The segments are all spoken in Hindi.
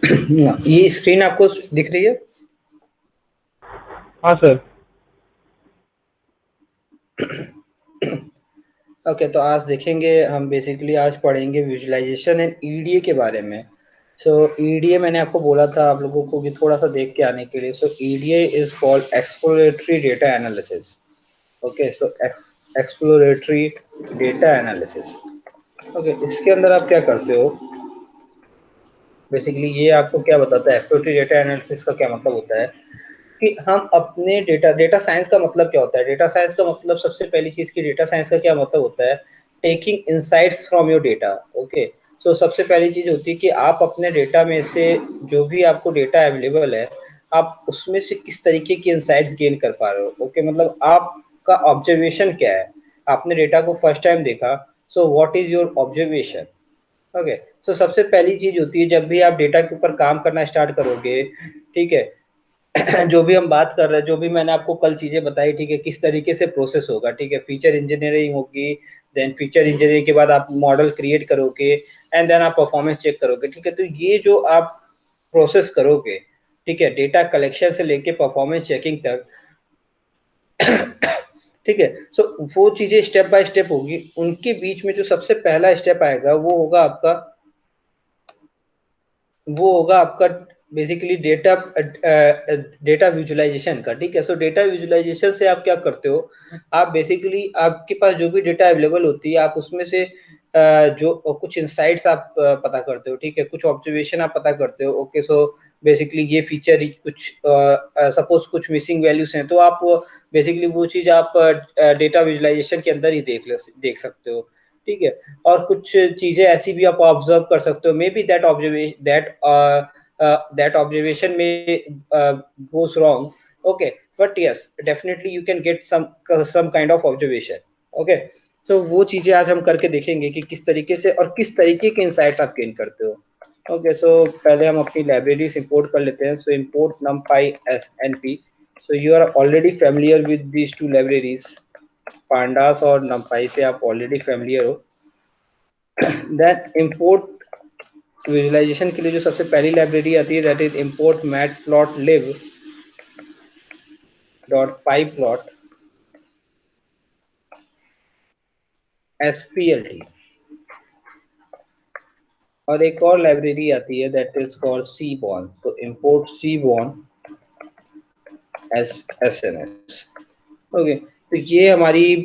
ये स्क्रीन आपको दिख रही है? हाँ सर। ओके, तो आज देखेंगे हम बेसिकली आज पढ़ेंगे विजुअलाइजेशन एंड ईडीए के बारे में। सो ईडीए मैंने आपको बोला था आप लोगों को भी थोड़ा सा देख के आने के लिए। So EDA is called exploratory data analysis. Okay, so exploratory data analysis. Okay, इसके अंदर आप क्या करते हो बेसिकली, ये आपको क्या बताता है एक्सप्लोरेटरी डेटा एनालिसिस का क्या मतलब होता है कि हम अपने डेटा साइंस का मतलब क्या होता है? डेटा साइंस का मतलब सबसे पहली चीज की डेटा साइंस का क्या मतलब होता है? Taking insights from your data. Okay, so सबसे पहली चीज होती है कि आप अपने डेटा में से जो भी आपको डेटा अवेलेबल है, आप उसमें से किस तरीके की इनसाइट्स गेन कर पा रहे हो। ओके, मतलब आपका ऑब्जर्वेशन क्या है? आपने डेटा को फर्स्ट टाइम देखा, so what is your observation? Okay, so सबसे पहली चीज होती है जब भी आप डेटा के ऊपर काम करना स्टार्ट करोगे, ठीक है, जो भी हम बात कर रहे हैं, जो भी मैंने आपको कल चीजें बताई, ठीक है, किस तरीके से प्रोसेस होगा, ठीक है, फीचर इंजीनियरिंग होगी, देन फीचर इंजीनियरिंग के बाद आप मॉडल क्रिएट करोगे, एंड देन आप परफॉर्मेंस चेक करोगे, ठीक है। तो ये जो आप प्रोसेस करोगे, ठीक है, डेटा कलेक्शन से लेके परफॉर्मेंस चेकिंग तक, ठीक है, सो वो चीजें स्टेप बाय स्टेप होगी। उनके बीच में जो सबसे पहला स्टेप आएगा वो होगा आपका बेसिकली डेटा विजुअलाइजेशन का। ठीक है, सो डेटा विजुअलाइजेशन से आप क्या करते हो? आप बेसिकली आपके पास जो भी डेटा अवेलेबल होती है, आप उसमें से जो कुछ इंसाइट्स आप पता करते हो, ठीक है, कुछ ऑब्जर्वेशन आप पता करते हो। ओके, सो बेसिकली ये फीचर कुछ सपोज कुछ मिसिंग वैल्यूज हैं, तो आप बेसिकली वो चीज आप डेटा विजुअलाइजेशन के अंदर ही देख सकते हो, ठीक है। और कुछ चीजें ऐसी भी आप ऑब्जर्व कर सकते हो, मे बी दैट ऑब्जर्वेशन में goes wrong. Okay, but yes, definitely you can get some kind of observation. Okay, so वो चीजें आज हम करके देखेंगे कि किस तरीके से और किस तरीके के इंसाइट्स आप गेन करते हो। ओके, सो पहले हम अपनी लाइब्रेरीज इंपोर्ट कर लेते हैं। So import numpy snp। So you are already familiar with these two libraries, pandas और numpy से आप ऑलरेडी फेमिलियर हो। देन इंपोर्ट विजुअलाइजेशन के लिए जो सबसे पहली लाइब्रेरी आती है, that is import matplotlib dot pyplot splt। और एक और लाइब्रेरी आती है दैट इज कॉल्ड seaborn। तो इंपोर्ट seaborn SNS। ओके, तो ये हमारी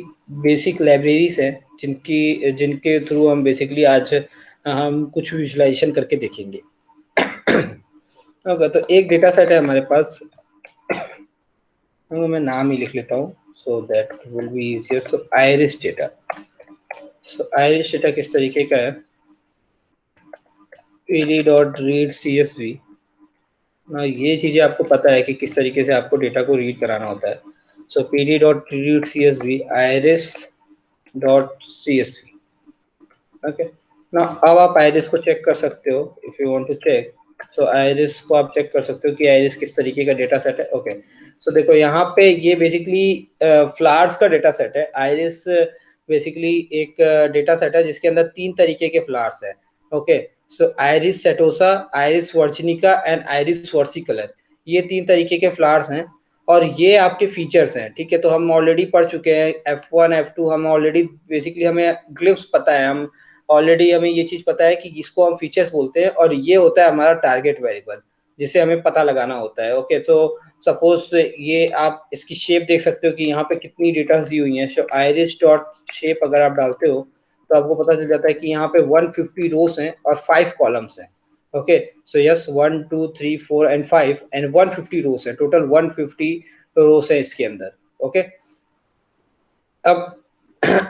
बेसिक लाइब्रेरीज हैं जिनकी जिनके थ्रू हम बेसिकली आज हम कुछ विजुअलाइजेशन करके देखेंगे। ओके, तो एक डेटा सेट है हमारे पास, मैं नाम ही लिख लेता हूँ so that will be easier. So iris data. So iris data किस तरीके का है? pd dot read csv। ना ये चीजें आपको पता है कि किस तरीके से आपको डेटा को रीड कराना होता है। So pd dot read csv iris dot csv। Okay, ना अब आप आइरिस को चेक कर सकते हो if you want to check. So iris को आप चेक कर सकते हो कि आइरिस किस तरीके का डेटा सेट है। ओके, सो देखो यहाँ पे ये बेसिकली फ्लावर्स का डेटा सेट है। आइरिस बेसिकली एक डेटा सेट है जिसके अंदर तीन तरीके के फ्लावर्स है। Okay, so iris setosa, iris virginica and iris versicolor, ये तीन तरीके के फ्लावर्स हैं और ये आपके फीचर्स हैं। ठीक है, तो हम ऑलरेडी पढ़ चुके हैं F1 F2, हम ऑलरेडी बेसिकली हमें ग्लिप्स पता है, हम ऑलरेडी हमें ये चीज पता है कि इसको हम फीचर्स बोलते हैं और ये होता है हमारा टारगेट वेरिएबल जिसे हमें पता लगाना होता है। ओके, तो सपोज ये आप इसकी शेप देख सकते हो कि यहाँ पे कितनी डेटा दी हुई है। सो आइरिस डॉट शेप अगर आप डालते हो तो आपको पता चल जाता है कि यहाँ पे 150 रोज हैं और 5 कॉलम्स हैं। Okay, so yes 1 2 3 4 and 5 and 150 रोज है, टोटल 150 रोज है इसके अंदर। ओके, अब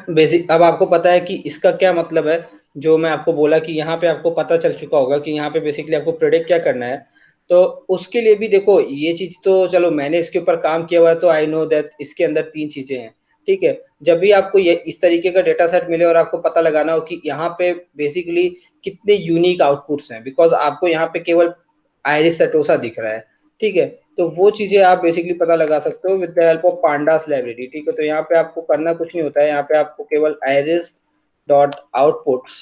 बेसिक अब आपको पता है कि इसका क्या मतलब है। जो मैं आपको बोला कि यहाँ पे आपको पता चल चुका होगा कि यहाँ पे बेसिकली आपको प्रेडिक्ट क्या करना है। तो उसके लिए भी देखो ये चीज तो चलो मैंने इसके ऊपर काम किया हुआ है तो आई नो दैट इसके अंदर तीन चीजें हैं। ठीक है, जब भी आपको ये इस तरीके का डेटा सेट मिले और आपको पता लगाना हो कि यहाँ पे बेसिकली कितने यूनिक आउटपुट्स हैं, बिकॉज आपको यहाँ पे केवल आइरिस सेटोसा दिख रहा है। ठीक है, तो वो चीजें आप बेसिकली पता लगा सकते हो with the help of pandas library. ठीक है, तो यहाँ पे आपको करना कुछ नहीं होता है, यहाँ पे आपको केवल आइरिस डॉट आउटपुट्स,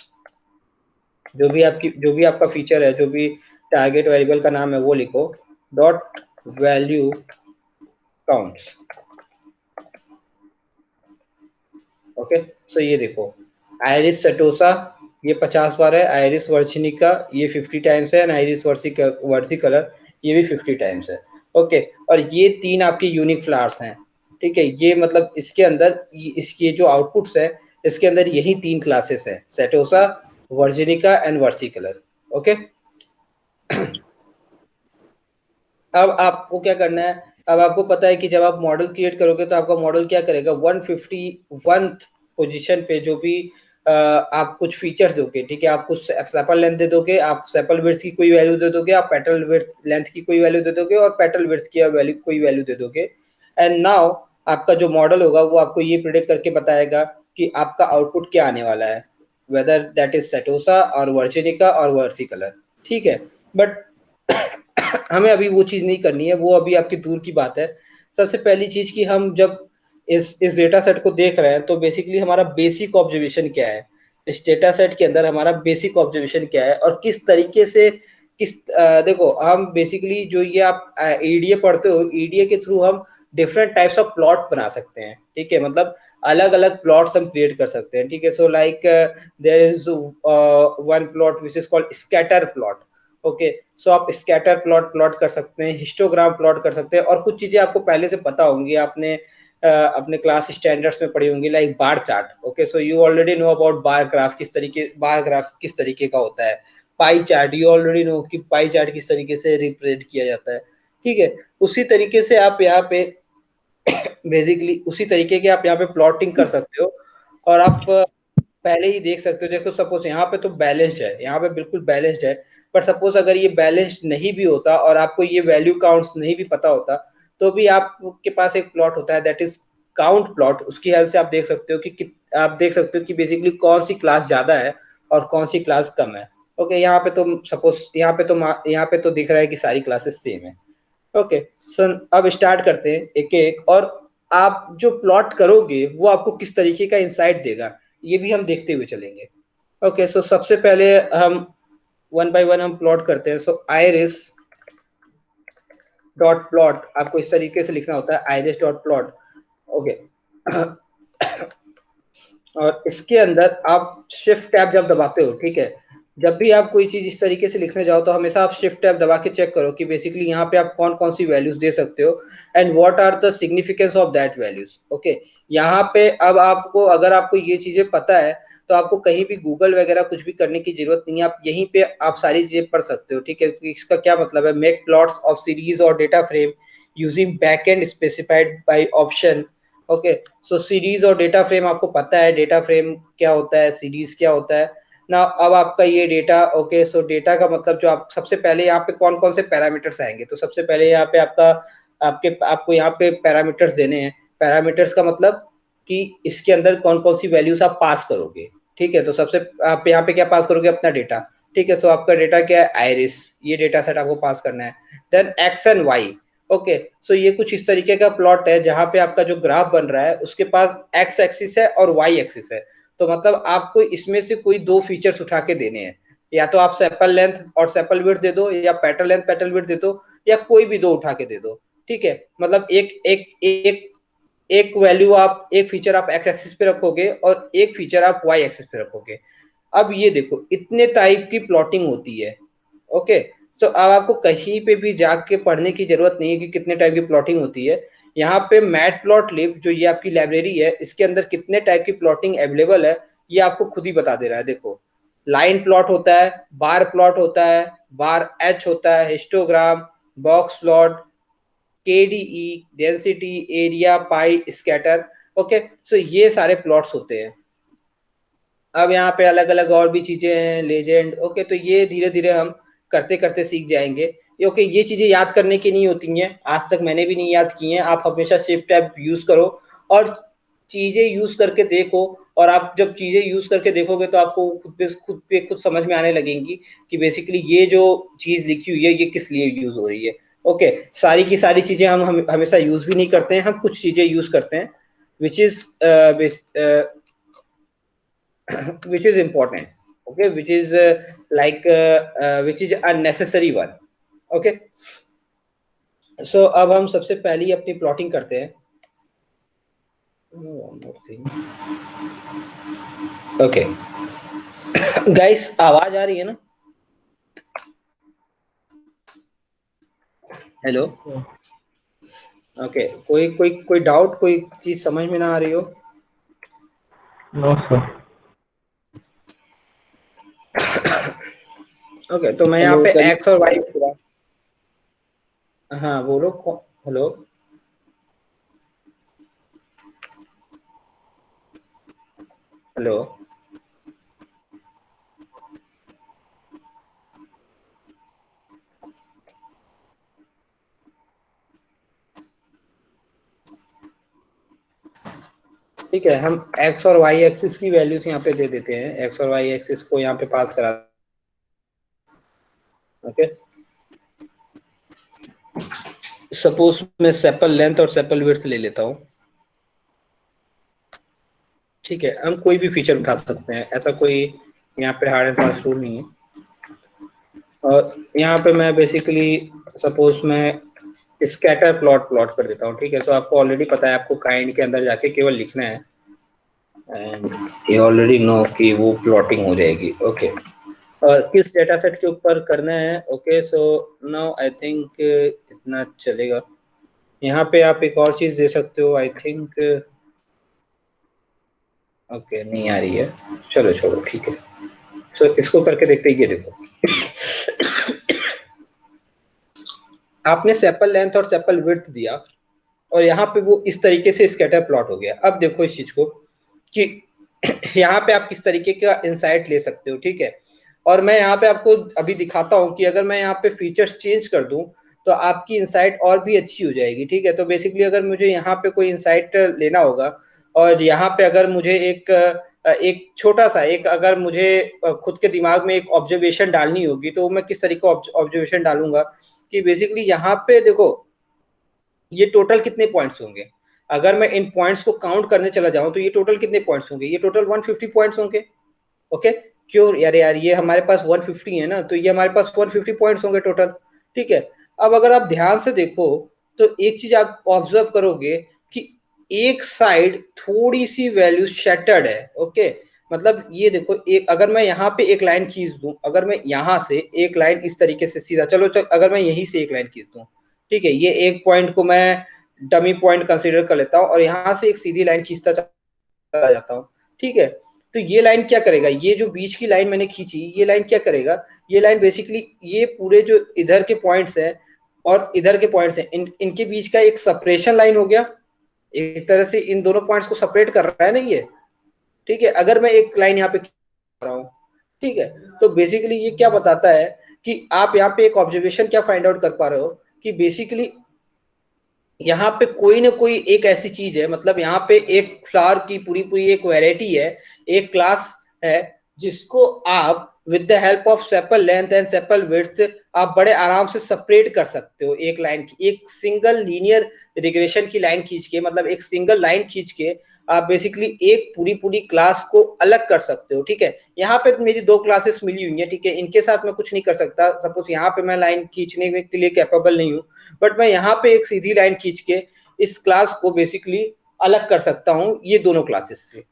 जो भी आपका फीचर है, जो भी टारगेट वेरिएबल का नाम है वो लिखो, dot value counts. Okay, so ये देखो आयरिस सेटोसा ये 50 बार है, आयरिस वर्जिनिका ये 50 टाइम्स है, एंड आयरिस वर्सिकलर ये भी 50 टाइम्स है। ओके, और ये 3 आपके यूनिक फ्लावर्स हैं, ठीक है। ये मतलब इसके अंदर इसके जो आउटपुट्स है इसके अंदर यही 3 क्लासेस है, सेटोसा, वर्जिनिका एंड वर्सिकलर। ओके, अब आपको क्या करना है, अब आपको पता है कि जब आप मॉडल क्रिएट करोगे तो आपका मॉडल क्या करेगा, 151 पोजीशन पे जो भी आप कुछ फीचर्स दोगे, ठीक है, आप कुछ सेपल लेंथ दे दोगे, आप सेपल विड्थ की कोई वैल्यू दे दोगे, आप पेटल विड्थ लेंथ की कोई वैल्यू दे दोगे, और पेटल विड्थ की वैल्यू कोई वैल्यू दे दोगे। एंड नाउ आपका जो मॉडल होगा वो आपको ये प्रिडिक्ट करके बताएगा कि आपका आउटपुट क्या आने वाला है, वेदर दैट इज सेटोसा और वर्जिनिका और वर्सिकलर, ठीक है। बट हमें अभी वो चीज नहीं करनी है, वो अभी आपकी दूर की बात है। सबसे पहली चीज कि हम जब इस डेटा सेट को देख रहे हैं तो बेसिकली हमारा बेसिक ऑब्जर्वेशन क्या है, इस डेटा सेट के अंदर हमारा बेसिक ऑब्जर्वेशन क्या है, और किस तरीके से देखो हम बेसिकली जो ये आप ईडीए पढ़ते हो, ईडीए के थ्रू हम डिफरेंट टाइप्स ऑफ प्लॉट बना सकते हैं, ठीक है, मतलब अलग अलग प्लॉट्स हम क्रिएट कर सकते हैं, ठीक है। So like there is one plot which is called scatter plot. Okay, so आप स्कैटर प्लॉट प्लॉट कर सकते हैं, हिस्टोग्राम प्लॉट कर सकते हैं, और कुछ चीजें आपको पहले से पता होंगी, आपने अपने क्लास स्टैंडर्ड्स में पढ़ी होंगी, like bar chart. Okay, so you already know about bar graph, bar graph किस तरीके का होता है। Pie chart, you already know कि पाई चार्ट किस तरीके से रिप्रेजेंट किया जाता है, ठीक है। उसी तरीके से आप यहाँ पे बेसिकली उसी तरीके के आप यहाँ पे प्लॉटिंग कर सकते हो, और आप पहले ही देख सकते हो। देखो सपोज यहाँ पे तो बैलेंस्ड है, यहाँ पे बिल्कुल बैलेंस्ड है, पर सपोज अगर ये बैलेंस्ड नहीं भी होता और आपको ये वैल्यू काउंट्स नहीं भी पता होता, तो भी आपके पास एक प्लॉट होता है दैट इज काउंट प्लॉट। उसकी हेल्प से आप देख सकते हो कि आप देख सकते हो कि बेसिकली कौन सी क्लास ज्यादा है और कौन सी क्लास कम है। ओके, यहाँ पे तो सपोज यहाँ पे तो दिख रहा है कि सारी क्लासेस सेम है। ओके, सो अब स्टार्ट करते हैं एक एक, और आप जो प्लॉट करोगे वो आपको किस तरीके का इंसाइट देगा ये भी हम देखते हुए चलेंगे। ओके, सो सबसे पहले हम वन बाय वन हम प्लॉट करते हैं। सो आइरिस डॉट प्लॉट आपको इस तरीके से लिखना होता है, आइरिस डॉट प्लॉट। ओके, और इसके अंदर आप शिफ्ट टैब जब दबाते हो, ठीक है, जब भी आप कोई चीज इस तरीके से लिखने जाओ तो हमेशा आप शिफ्ट टैब दबा के चेक करो कि बेसिकली यहाँ पे आप कौन कौन सी वैल्यूज दे सकते हो and what are the significance of that values. Okay, यहाँ पे अब आपको अगर आपको ये चीजें पता है तो आपको कहीं भी गूगल वगैरह कुछ भी करने की जरूरत नहीं है, आप यहीं पे आप सारी चीजें पढ़ सकते हो, ठीक है। इसका क्या मतलब है, मेक प्लॉट्स ऑफ सीरीज और data frame using backend specified by option. Okay, so series और डेटा फ्रेम आपको पता है, डेटा फ्रेम क्या होता है, सीरीज क्या होता है ना। अब आपका ये डेटा, ओके, सो डेटा का मतलब जो आप सबसे पहले यहाँ पे कौन कौन से पैरामीटर्स आएंगे, तो सबसे पहले यहाँ पे आपको यहाँ पे पैरामीटर्स देने हैं। पैरामीटर्स का मतलब कि इसके अंदर कौन कौन सी वैल्यूज आप पास करोगे, ठीक है। तो सबसे आप यहाँ पे क्या पास करोगे, अपना डेटा, ठीक है। सो आपका डेटा क्या है, आइरिस, ये डेटा सेट आपको पास करना है। Then X and Y. Okay, so ये कुछ इस तरीके का प्लॉट है जहां पे आपका जो ग्राफ बन रहा है उसके पास एक्स एक्सिस है और वाई एक्सिस है। तो मतलब आपको इसमें से कोई दो फीचर्स उठा के देने हैं, या तो आप सेपल लेंथ और सेपल विड्थ दे दो, या पेटल लेंथ पेटल विड्थ दे दो, या कोई भी दो उठा के दे दो, ठीक है। मतलब एक एक एक एक वैल्यू आप, एक फीचर आप एक्स एक्सिस पे रखोगे और एक फीचर आप वाई एक्सिस पे रखोगे। अब ये देखो इतने टाइप की प्लॉटिंग होती है। ओके, तो अब आपको कहीं पे भी जाके पढ़ने की जरूरत नहीं है कि कितने टाइप की प्लॉटिंग होती है। यहाँ पे मैट प्लॉट लिब जो ये आपकी लाइब्रेरी है इसके अंदर कितने टाइप की प्लॉटिंग अवेलेबल है ये आपको खुद ही बता दे रहा है। देखो, लाइन प्लॉट होता है, बार प्लॉट होता है, बार एच होता है, histogram, box plot, KDE, density, area, pie, scatter. Okay, so ये सारे प्लॉट्स होते हैं। अब यहाँ पे अलग अलग और भी चीजें हैं, लेजेंड। ओके, तो ये धीरे धीरे हम करते करते सीख जाएंगे। ओके, ये चीजें याद करने की नहीं होती हैं, आज तक मैंने भी नहीं याद की हैं। आप हमेशा शिफ्ट टैब यूज करो और चीजें यूज करके देखो, और आप जब चीजें यूज करके देखोगे तो आपको खुद समझ में आने लगेंगी कि बेसिकली ये जो चीज लिखी हुई है ये किस लिए यूज हो रही है। ओके, सारी की सारी चीजें हम हमेशा यूज भी नहीं करते हैं, हम कुछ चीजें यूज करते हैं which is which is important, okay, which is like which is a necessary one. Okay, so अब हम सबसे पहले अपनी प्लॉटिंग करते हैं. One more thing. Okay, guys, आवाज आ रही है ना? हेलो. ओके, कोई डाउट, कोई चीज समझ में ना आ रही हो? No sir. ओके, तो मैं यहाँ पे एक्स और वाई. हाँ बोलो. हेलो. हेलो. ठीक है, हम एक्स और वाई एक्सिस की वैल्यूज यहाँ पे दे देते हैं. एक्स और वाई एक्सिस को यहाँ पे पास करा. ओके, सपोज मैं सेपल लेंथ और सेपल विड्थ ले लेता हूँ. ठीक है, हम कोई भी फीचर उठा सकते हैं, ऐसा कोई यहाँ पे हार्ड एंड फास्ट रूल नहीं है. और यहाँ पे मैं बेसिकली सपोज मैं स्कैटर प्लॉट कर देता हूँ. ठीक है, तो आपको ऑलरेडी पता है, आपको काइंड के अंदर जाके केवल लिखना है एंड यू ऑलरेडी नो कि वो प्लॉटिंग हो जाएगी. ओके, और किस डेटा सेट के ऊपर करना है? Okay, so now I think इतना चलेगा. यहाँ पे आप एक और चीज दे सकते हो, आई थिंक. ओके, नहीं आ रही है, चलो छोड़ो, ठीक है. सो इसको करके देखते हैं. ये देखो, आपने सेपल लेंथ और सेपल विड्थ दिया और यहाँ पे वो इस तरीके से स्कैटर प्लॉट हो गया. अब देखो इस चीज को कि यहाँ पे आप किस तरीके का इंसाइट ले सकते हो. ठीक है, और मैं यहाँ पे आपको अभी दिखाता हूँ कि अगर मैं यहाँ पे फीचर्स चेंज कर दूं तो आपकी इंसाइट और भी अच्छी हो जाएगी. ठीक है, तो बेसिकली अगर मुझे यहाँ पे कोई इंसाइट लेना होगा और यहाँ पे अगर मुझे एक छोटा सा एक अगर मुझे खुद के दिमाग में एक ऑब्जर्वेशन डालनी होगी, तो मैं किस तरीके ऑब्जर्वेशन डालूंगा कि बेसिकली यहाँ पे देखो ये टोटल कितने पॉइंट्स होंगे. अगर मैं इन पॉइंट्स को काउंट करने चला जाऊं तो ये टोटल कितने पॉइंट्स होंगे? ये टोटल 150 पॉइंट्स होंगे. ओके, क्यों यार ये हमारे पास 150 है ना, तो ये हमारे पास 150 पॉइंट्स होंगे टोटल. ठीक है, अब अगर आप ध्यान से देखो तो एक चीज आप ऑब्जर्व करोगे कि एक साइड थोड़ी सी वैल्यू शैटर्ड है. ओके, मतलब ये देखो, एक अगर मैं यहाँ पे एक लाइन खींच दूं, अगर मैं यहाँ से एक लाइन इस तरीके से सीधा, चलो अगर मैं यहीं से एक लाइन खींच दूं. ठीक है, ये एक पॉइंट को मैं डमी पॉइंट कंसीडर कर लेता हूँ और यहाँ से एक सीधी लाइन खींचता चला जाता हूँ. ठीक है, तो ये लाइन क्या करेगा? ये जो बीच की लाइन मैंने खींची, ये लाइन क्या करेगा? ये लाइन बेसिकली ये पूरे जो इधर के पॉइंट्स हैं और इधर के पॉइंट्स हैं, इनके बीच का एक सेपरेशन लाइन हो गया. एक तरह से इन दोनों पॉइंट्स को सेपरेट कर रहा है ना ये. ठीक है, अगर मैं एक लाइन यहाँ पे कर रहा हूँ. ठीक है, तो बेसिकली ये क्या बताता है कि आप यहाँ पे एक ऑब्जर्वेशन क्या फाइंड आउट कर पा रहे हो कि बेसिकली यहाँ पे कोई ना कोई एक ऐसी चीज है, मतलब यहाँ पे एक फ्लावर की पूरी पूरी एक वैरायटी है, एक क्लास है, जिसको आप with the help of sepal length and sepal width आप बड़े आराम से सेपरेट कर सकते हो. एक लाइन की, एक सिंगल लीनियर रिग्रेशन की लाइन खींच के, मतलब एक सिंगल लाइन खींच के आप बेसिकली एक पूरी पूरी क्लास को अलग कर सकते हो. ठीक है, यहाँ पे मेरी दो क्लासेस मिली हुई है. ठीक है, इनके साथ मैं कुछ नहीं कर सकता. सपोज यहाँ पे मैं लाइन खींचने के लिए कैपेबल नहीं हूँ, बट मैं यहाँ पे एक सीधी लाइन खींच के इस क्लास को बेसिकली अलग कर सकता हूँ ये दोनों क्लासेस से.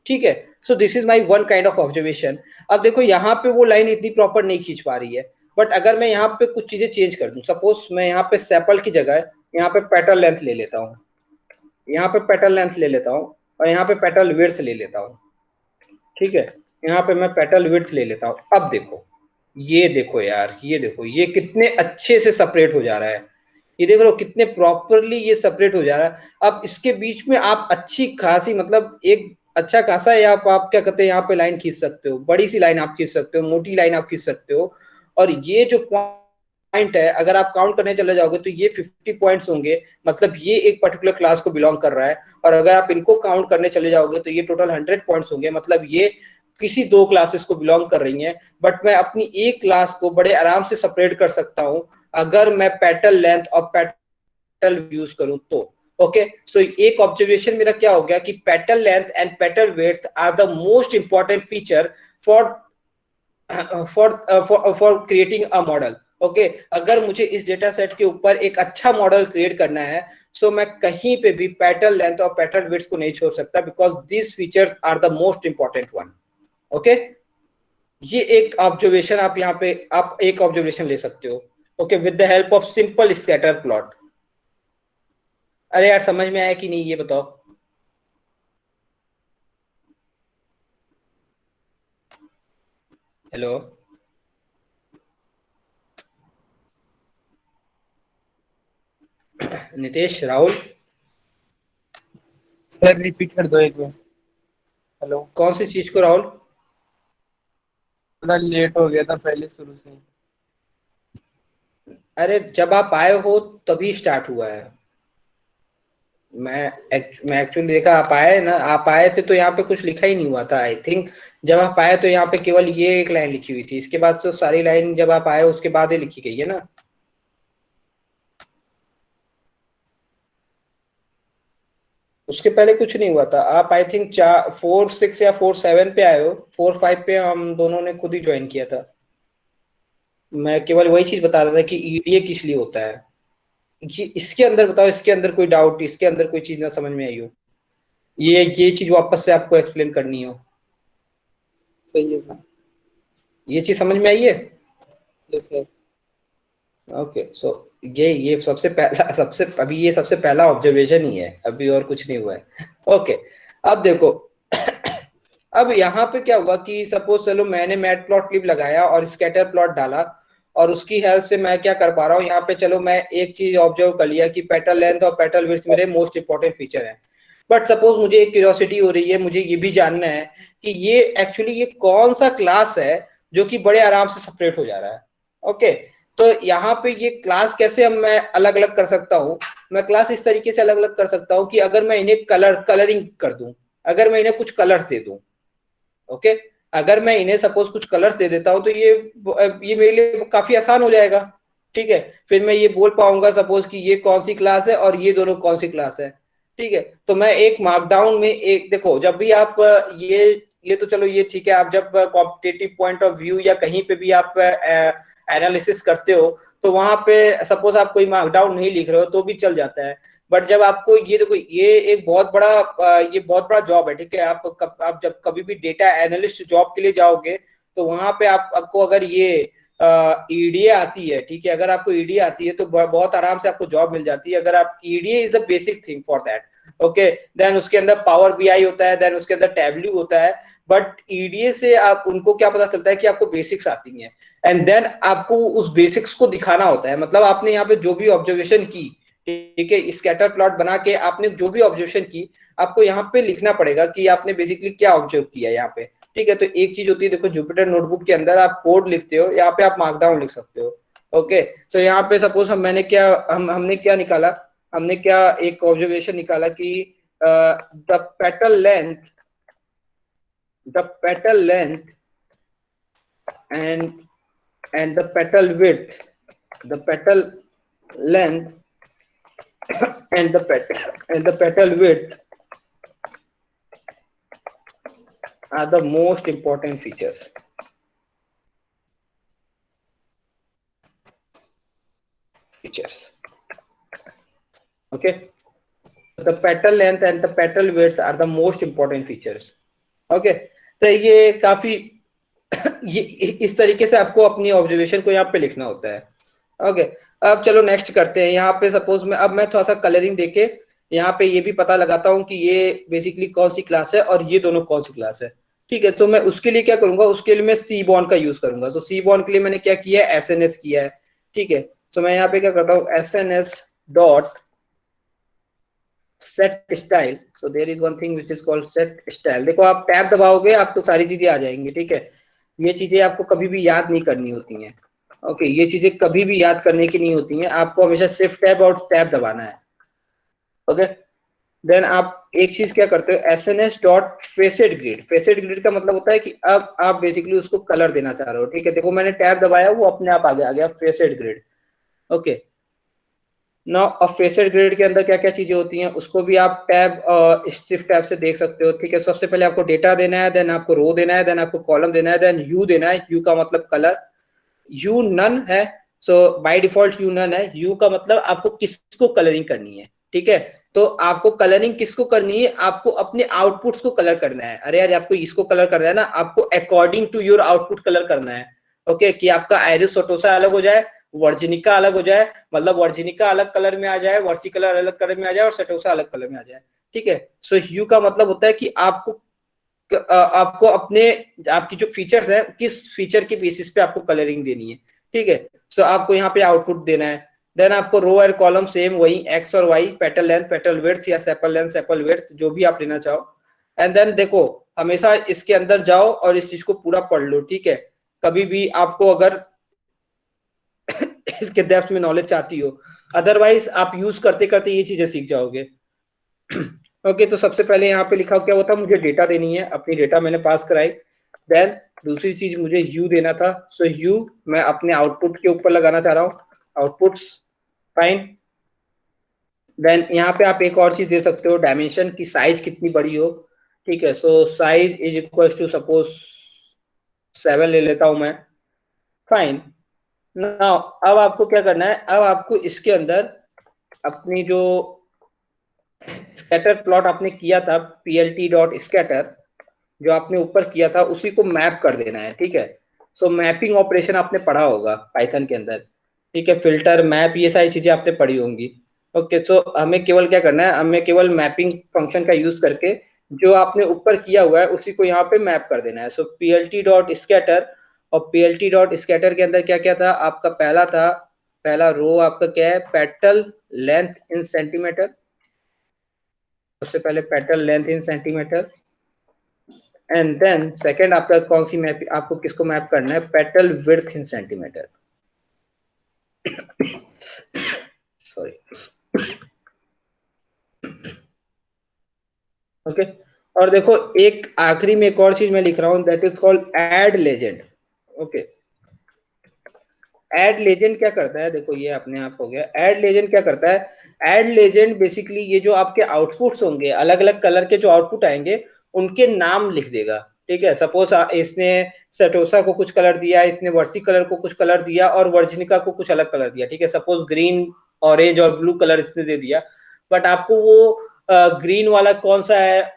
ठीक है, so this is my one kind of observation. अब देखो यहाँ पे वो लाइन इतनी प्रॉपर नहीं खींच पा रही है, बट अगर मैं यहाँ पे कुछ चीजें चेंज कर दूं, सपोज मैं यहाँ पे सेपल की जगह यहाँ पे पेटल लेंथ ले लेता हूँ, यहाँ पे पेटल लेंथ ले लेता हूँ और यहाँ पे पेटल विड्थ ले लेता हूँ. ठीक है, यहाँ पे मैं पेटल विड्थ ले लेता हूँ. अब देखो, ये देखो यार, ये देखो ये कितने अच्छे से सेपरेट हो जा रहा है. ये देख लो कितने प्रॉपरली ये सेपरेट हो जा रहा है. अब इसके बीच में आप अच्छी खासी, मतलब एक अच्छा खासा है, आप क्या कहते हैं, यहाँ पे लाइन खींच सकते हो, बड़ी सी लाइन आप खींच सकते हो, मोटी लाइन आप खींच सकते हो. और ये जो पॉइंट है, अगर आप काउंट करने चले जाओगे तो ये 50 पॉइंट्स होंगे, मतलब ये एक पर्टिकुलर क्लास को बिलोंग कर रहा है. और अगर आप इनको काउंट करने चले जाओगे तो ये टोटल 100 पॉइंट्स होंगे, मतलब ये किसी दो क्लासेस को बिलोंग कर रही हैं. बट मैं अपनी एक क्लास को बड़े आराम से सेपरेट कर सकता हूं अगर मैं पेटल लेंथ और पेटल यूज करूं तो. ओके, सो एक ऑब्जर्वेशन मेरा क्या हो गया कि petal length and petal width are the most important feature for for creating a model. Okay, अगर मुझे इस डेटा सेट के ऊपर एक अच्छा मॉडल क्रिएट करना है, सो मैं कहीं पे भी पैटर्न लेंथ और पैटर्न विड्थ को नहीं छोड़ सकता, because this features are the most important one. Okay, ये एक ऑब्जर्वेशन आप यहाँ पे आप एक ऑब्जर्वेशन ले सकते हो। Okay, with the help of simple scatter plot. अरे यार, समझ में आया कि नहीं ये बताओ। Hello Nitesh, Rahul, sir repeat कर दो एक बार। हेलो। कौन सी चीज को राहुल? थोड़ा लेट हो गया था पहले शुरू से ही। अरे जब आप आए हो तभी स्टार्ट हुआ है। मैं एक्चुअली देखा आप आए ना, आप आए थे तो यहाँ पे कुछ लिखा ही नहीं हुआ था आई थिंक। जब आप आए तो यहाँ पे केवल ये एक लाइन लिखी हुई थी, इसके बाद तो सारी लाइन जब आप आए उसके बाद ही लिखी गई है ना। उसके पहले कुछ नहीं हुआ था। आप आई थिंक 4-6 या 4-7 पे आए हो। 4-5 पे हम दोनों ने खुद ही ज्वाइन किया था। मैं केवल वही चीज बता रहा था कि ईडीए किस लिए होता है। ये इसके अंदर बताओ, इसके अंदर कोई डाउट, इसके अंदर कोई चीज ना समझ में आई हो, ये चीज वापस से आपको एक्सप्लेन करनी हो। सही है सर। ये चीज समझ में आई है? Yes sir. ओके, सो ये सबसे पहला सबसे अभी ये सबसे पहला ऑब्जर्वेशन ही है, अभी और कुछ नहीं हुआ है। ओके, अब देखो अब यहाँ पे क्या हुआ कि सपोज चलो मैंने मैट प्लॉट लिब लगाया और स्कैटर प्लॉट डाला, और उसकी हेल्प से मैं क्या कर पा रहा हूँ यहाँ पे, चलो मैं एक चीज ऑब्जर्व कर लिया कि पेटल लेंथ और पेटल विड्थ मेरे मोस्ट इंपॉर्टेंट फीचर है। बट सपोज मुझे एक क्यूरियोसिटी हो रही है, मुझे ये भी जानना है कि ये एक्चुअली ये कौन सा क्लास है जो कि बड़े आराम से सेपरेट हो जा रहा है। ओके, तो यहाँ पे ये क्लास कैसे हम मैं अलग अलग कर सकता हूँ। मैं क्लास इस तरीके से अलग अलग कर सकता हूँ कि अगर मैं इन्हें कलरिंग कर दूं, अगर मैं इन्हें कुछ कलर्स दे दूं। ओके, अगर मैं इन्हें सपोज कुछ कलर्स दे देता हूं तो ये मेरे लिए काफी आसान हो जाएगा। ठीक है, फिर मैं ये बोल पाऊंगा सपोज कि ये कौन सी क्लास है और ये दोनों कौन सी क्लास है। ठीक है, तो मैं एक मार्कडाउन में एक देखो, जब भी आप ये तो चलो ये ठीक है, आप जब कॉम्पिटेटिव पॉइंट ऑफ व्यू या कहीं पे भी आप एनालिसिस करते हो तो वहां पे सपोज आप कोई मार्कडाउन नहीं लिख रहे हो तो भी चल जाता है। बट जब आपको ये देखो, ये एक बहुत बड़ा ये बहुत बड़ा जॉब है। ठीक है, आप जब कभी भी डेटा एनालिस्ट जॉब के लिए जाओगे तो वहां पे आपको अगर ये ईडीए आती है, ठीक है, अगर आपको ईडीए आती है तो बहुत आराम से आपको जॉब मिल जाती है। अगर आप EDA is a basic thing for that. Okay, then उसके अंदर पावर बीआई होता है, देन उसके अंदर टैबल्यू होता है। बट ईडीए से आप उनको क्या पता चलता है कि आपको बेसिक्स आती हैं, एंड देन आपको उस बेसिक्स को दिखाना होता है। मतलब आपने यहाँ पे जो भी ऑब्जर्वेशन की, ठीक है, स्कैटर प्लॉट बना के आपने जो भी ऑब्जर्वेशन की, आपको यहाँ पे लिखना पड़ेगा कि आपने बेसिकली क्या ऑब्जर्व किया यहाँ पे। ठीक है, तो एक चीज होती है, देखो जुपिटर नोटबुक के अंदर आप कोड लिखते हो, यहाँ पे आप मार्कडाउन लिख सकते हो। ओके, तो यहाँ पे सपोज हमने क्या निकाला, हमने क्या एक ऑब्जर्वेशन निकाला कि the petal length the petal length and and the petal width, the petal length and the petal width are the most important features. Okay, the petal length and the petal width are the most important features. Okay, तो ये काफी ये इस तरीके से आपको अपनी ऑब्जर्वेशन को यहाँ पे लिखना होता है। ओके, अब चलो नेक्स्ट करते हैं। यहाँ पे सपोज मैं थोड़ा सा कलरिंग देके यहाँ पे ये भी पता लगाता हूँ कि ये बेसिकली कौन सी क्लास है और ये दोनों कौन सी क्लास है। ठीक है, तो मैं उसके लिए क्या करूंगा, उसके लिए मैं सी बॉन्ड का यूज करूंगा। तो सी बॉन्ड के लिए मैंने क्या किया है, एस एन एस किया है। ठीक है, तो मैं यहाँ पे क्या करता हूँ, S N S dot set style. So there is one thing which is called set style. देखो आप टैब दबाओगे आपको सारी चीजें आ जाएंगी। ठीक है, ये चीजें आपको कभी भी याद नहीं करनी होती हैं। ओके, ये चीजें कभी भी याद करने की नहीं होती हैं, आपको हमेशा शिफ्ट टैब और टैब दबाना है। ओके, देन आप एक चीज क्या करते हो, S N S dot facet grid. Facet grid का मतलब होता है कि अब आप बेसिकली उसको कलर देना चाह रहे हो। ठीक है, देखो मैंने टैब दबाया, वो अपने आप आ गया फेसेड ग्रिड। ओके, नाउ अब फेसेड ग्रिड के अंदर क्या क्या चीजें होती हैं उसको भी आप टैब शिफ्ट टैब से देख सकते हो, ठीक है। सबसे पहले आपको डेटा देना है, देन आपको रो देना है, देन आपको कॉलम देना है, देन यू देना है। यू का मतलब कलर, यू नन है, सो बाय डिफॉल्ट यू नन है। यू का मतलब आपको किसको कलरिंग करनी है, ठीक है। तो आपको कलरिंग किसको करनी है, आपको अपने आउटपुट्स को कलर करना है। अरे यार आपको इसको कलर करना है ना, आपको according to your output colour करना है। ओके, कि आपका आइरिस सटोसा अलग हो जाए, वर्जिनिका अलग हो जाए, मतलब वर्जिनिका अलग कलर में आ जाए, वर्सी कलर अलग कलर में आ जाए और सटोसा अलग कलर में आ जाए, ठीक है। सो ह्यू का मतलब होता है कि आपको अपने आपकी जो फीचर्स है किस फीचर के बेसिस पे आपको कलरिंग देनी है, ठीक है। सो आपको यहाँ पे आउटपुट देना है, देन आपको रो और कॉलम सेम वही एक्स और Y, petal length, petal width या सेपल लेंथ, सेपल विड्थ, जो भी आप लेना चाहो। एंड देन देखो, हमेशा इसके अंदर जाओ और इस चीज को पूरा पढ़ लो, ठीक है। कभी भी आपको अगर इसके डेप्थ में नॉलेज चाहती हो, अदरवाइज आप यूज करते करते ये चीजें सीख जाओगे। ओके, तो सबसे पहले यहाँ पे लिखा क्या होता, मुझे डेटा देनी है, अपनी डेटा मैंने पास कराई। देन दूसरी चीज मुझे यू देना था, सो यू मैं अपने आउटपुट के ऊपर लगाना चाह रहा हूँ, आउटपुट्स, फाइन। देन यहाँ पे आप एक और चीज दे सकते हो, डायमेंशन की साइज कितनी बड़ी हो, ठीक है। So size is equal to suppose 7 ले लेता हूं मैं, फाइन। नाउ अब आपको क्या करना है, अब आपको इसके अंदर अपनी जो स्कैटर प्लॉट आपने किया था, plt डॉट स्कैटर जो आपने ऊपर किया था उसी को मैप कर देना है, ठीक है। सो मैपिंग ऑपरेशन आपने पढ़ा होगा पाइथन के अंदर, ठीक है। फिल्टर, मैप, ये सारी चीजें आपने पढ़ी होंगी। ओके, सो हमें केवल क्या करना है, हमें केवल मैपिंग फंक्शन का यूज करके जो आपने ऊपर किया हुआ है उसी को यहाँ पे मैप कर देना है। सो plt डॉट स्कैटर, और plt डॉट स्कैटर के अंदर क्या क्या था आपका, पहला था, पहला रो आपका क्या है, पेटल लेंथ इन सेंटीमीटर। सबसे पहले petal length in centimetre, and then second आपका कौन सी मैप, आपको किसको मैप करना है, petal width in centimetre, sorry. Okay, और देखो एक आखिरी में एक और चीज मैं लिख रहा हूं, that is called add legend. Okay, add legend क्या करता है, देखो ये अपने आप हो गया। ऐड लेजेंड क्या करता है, ऐड लेजेंड बेसिकली ये जो आपके आउटपुट्स होंगे, अलग अलग कलर के जो आउटपुट आएंगे उनके नाम लिख देगा, ठीक है। सपोज इसने सेटोसा को कुछ कलर दिया, इसने वर्सी कलर को कुछ कलर दिया और वर्जिनिका को कुछ अलग कलर दिया, ठीक है। सपोज ग्रीन, ऑरेंज और ब्लू कलर इसने दे दिया, बट आपको वो ग्रीन वाला कौन सा है,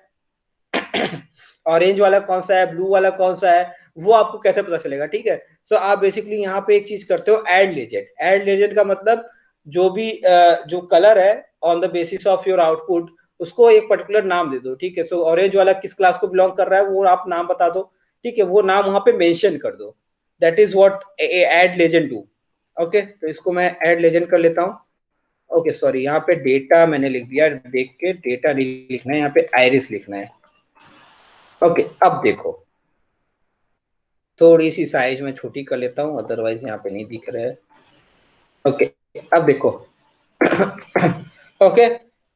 ऑरेंज वाला कौन सा है, ब्लू वाला कौन सा है, वो आपको कैसे पता चलेगा, ठीक है। सो आप बेसिकली यहाँ पे एक चीज करते हो, ऐड लेजेंड। ऐड लेजेंड का मतलब जो भी जो कलर है on the basis of your output, उसको एक पर्टिकुलर नाम दे दो, ठीक है। सो ऑरेंज वाला किस क्लास को बिलोंग कर रहा है वो आप नाम बता दो, ठीक है, वो नाम वहां पे मेंशन कर दो। That is what add legend do. Okay, तो इसको मैं ऐड लेजेंड कर लेता हूँ। ओके सॉरी, यहाँ पे डेटा मैंने लिख दिया, देख के डेटा नहीं लिखना है, यहाँ पे आइरिस लिखना है। ओके, अब देखो थोड़ी सी साइज में छोटी कर लेता हूँ, अदरवाइज यहाँ पे नहीं दिख रहा है। ओके, अब देखो ओके,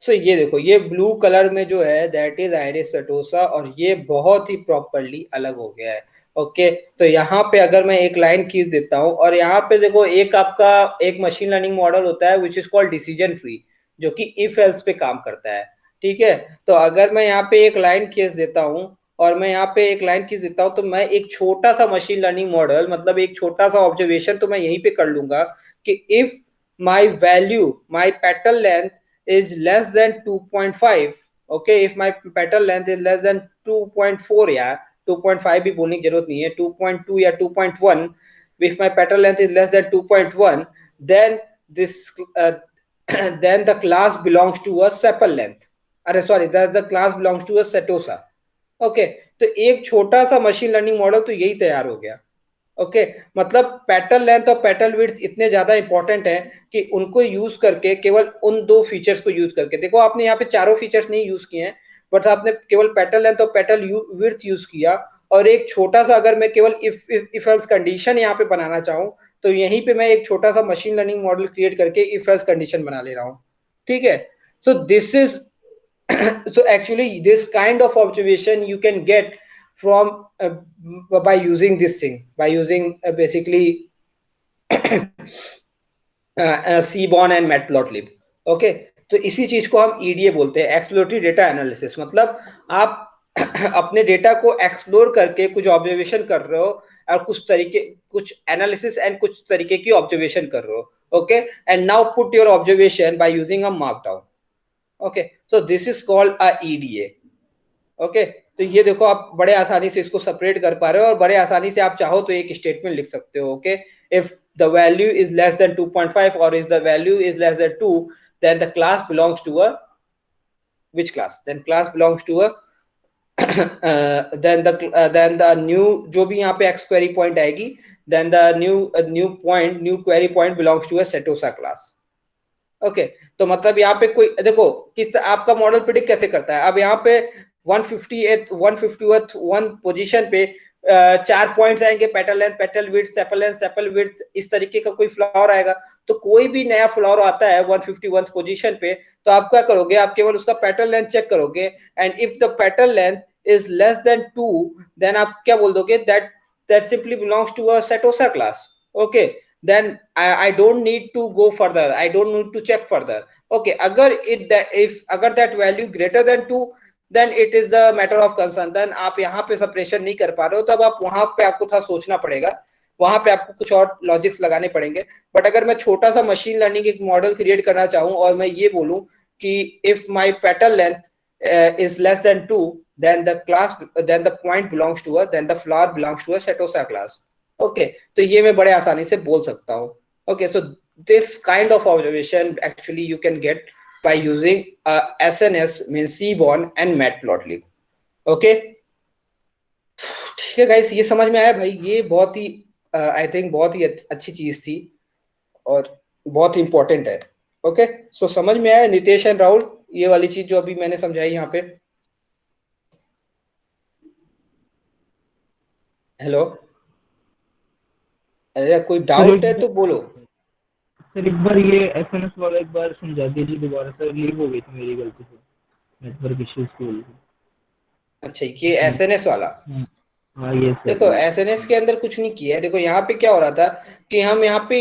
सो ये देखो, ये ब्लू कलर में जो है दैट इज आइरिस सटोसा, और ये बहुत ही प्रॉपरली अलग हो गया है। ओके, तो यहाँ पे अगर मैं एक लाइन खींच देता हूँ, और यहाँ पे देखो एक आपका एक मशीन लर्निंग मॉडल होता है विच इज कॉल्ड डिसीजन ट्री, जो कि इफ एल्स पे काम करता है, ठीक है। तो अगर मैं यहाँ पे एक लाइन खींच देता हूँ, और मैं यहाँ पे एक लाइन खींच देता हूँ, तो मैं एक छोटा सा मशीन लर्निंग मॉडल, मतलब एक छोटा सा ऑब्जर्वेशन तो मैं यहीं पे कर लूंगा कि if my value, my petal length is less than 2.5, okay, if my petal length is less than 2.4, या 2.5 भी बोलने की जरूरत नहीं है, 2.2 या 2.1, if my petal length is less than 2.1, then this then the class belongs to a sepal length, अरे sorry, the class belongs to a setosa। Okay, तो एक छोटा सा मशीन लर्निंग मॉडल तो यही तैयार हो गया। ओके, मतलब पेटल लेंथ और पेटल विड्थ इतने ज्यादा इंपॉर्टेंट है कि उनको यूज करके, केवल उन दो फीचर्स को यूज करके, देखो आपने यहाँ पे चारों फीचर्स नहीं यूज किए हैं, बट आपने केवल पेटल लेंथ और पेटल विड्थ यूज किया, और एक छोटा सा, अगर मैं केवल इफ एल्स कंडीशन यहाँ पे बनाना चाहूँ, तो यहीं पे मैं एक छोटा सा मशीन लर्निंग मॉडल क्रिएट करके इफ एल्स कंडीशन बना ले रहा हूँ, ठीक है। So this is so actually this kind of observation you can get from by using this thing, by using basically seaborn and matplotlib। Okay, तो इसी चीज को हम ईडीए बोलते हैं, एक्सप्लोरेटरी डेटा एनालिसिस। मतलब आप अपने डेटा को एक्सप्लोर करके कुछ ऑब्जर्वेशन कर रहे हो और कुछ एनालिसिस एंड कुछ तरीके की ऑब्जर्वेशन कर रहे हो। Okay, and now put your observation by using a markdown. Okay, so this is called a EDA. Okay, तो ये देखो आप बड़े आसानी से इसको सेपरेट कर पा रहे हो और बड़े आसानी से आप चाहो तो एक स्टेटमेंट लिख सकते हो। Okay, if the value is less then 2.5 और is the value is less than 2, then the class belongs to a which class, then class belongs to a then the new, जो भी यहाँ पे x query point आएगी, then the new query point belongs to a setosa class। Okay, तो मतलब यहाँ पे कोई देखो आपका मॉडल प्रिडिक्ट कैसे करता है। अब यहाँ पे 150th वन पोजीशन पे 4 पॉइंट्स आएंगे, petal length, petal width, sepal width, इस तरीके का कोई फ्लावर आएगा। तो कोई भी नया फ्लावर आता है 151th पोजीशन पे, तो आप क्या करोगे, आप केवल उसका पेटल लेंथ चेक करोगे, and if the petal length is less than 2, then आप क्या बोल दोगे, that simply belongs to a setosa class. Okay, then I don't need to go further, I don't need to check further। okay, अगर that value greater than 2, then it is a matter of concern, then आप यहाँ पे सेपरेशन नहीं कर पा रहे हो, तब आप वहां पे आपको थोड़ा सोचना पड़ेगा, वहां पे आपको कुछ और लॉजिक्स लगाने पड़ेंगे। बट अगर मैं छोटा सा मशीन लर्निंग एक मॉडल क्रिएट करना चाहूँ और मैं ये बोलूँ कि if my petal length is less than 2, then the point belongs to a then the flower belongs to a setosa class। Okay, तो ये मैं बड़े आसानी से बोल सकता हूँ। Okay, so this kind of observation actually you can gate by using SNS means Seaborn and Matplotlib। Okay, ठीक है गाइस, ये समझ में आया भाई, ये बहुत ही आई थिंक बहुत ही अच्छी चीज थी और बहुत ही इंपॉर्टेंट है। ओके, सो समझ में आया नितेश एंड राहुल, ये वाली चीज जो अभी मैंने समझाई यहाँ पे। हेलो, अरे कोई सर एक डाउट है तो बोलो। सर एक बार ये एसएनएस वाला एक बार समझा दीजिए दोबारा सर, लीव हो गई थी मेरी गलती से, नेटवर्क इश्यूज की वजह से। अच्छा, ये एसएनएस वाला, हाँ हाँ, ये सर। देखो एसएनएस के अंदर कुछ नहीं किया है। देखो यहाँ पे क्या हो रहा था कि हम यहाँ पे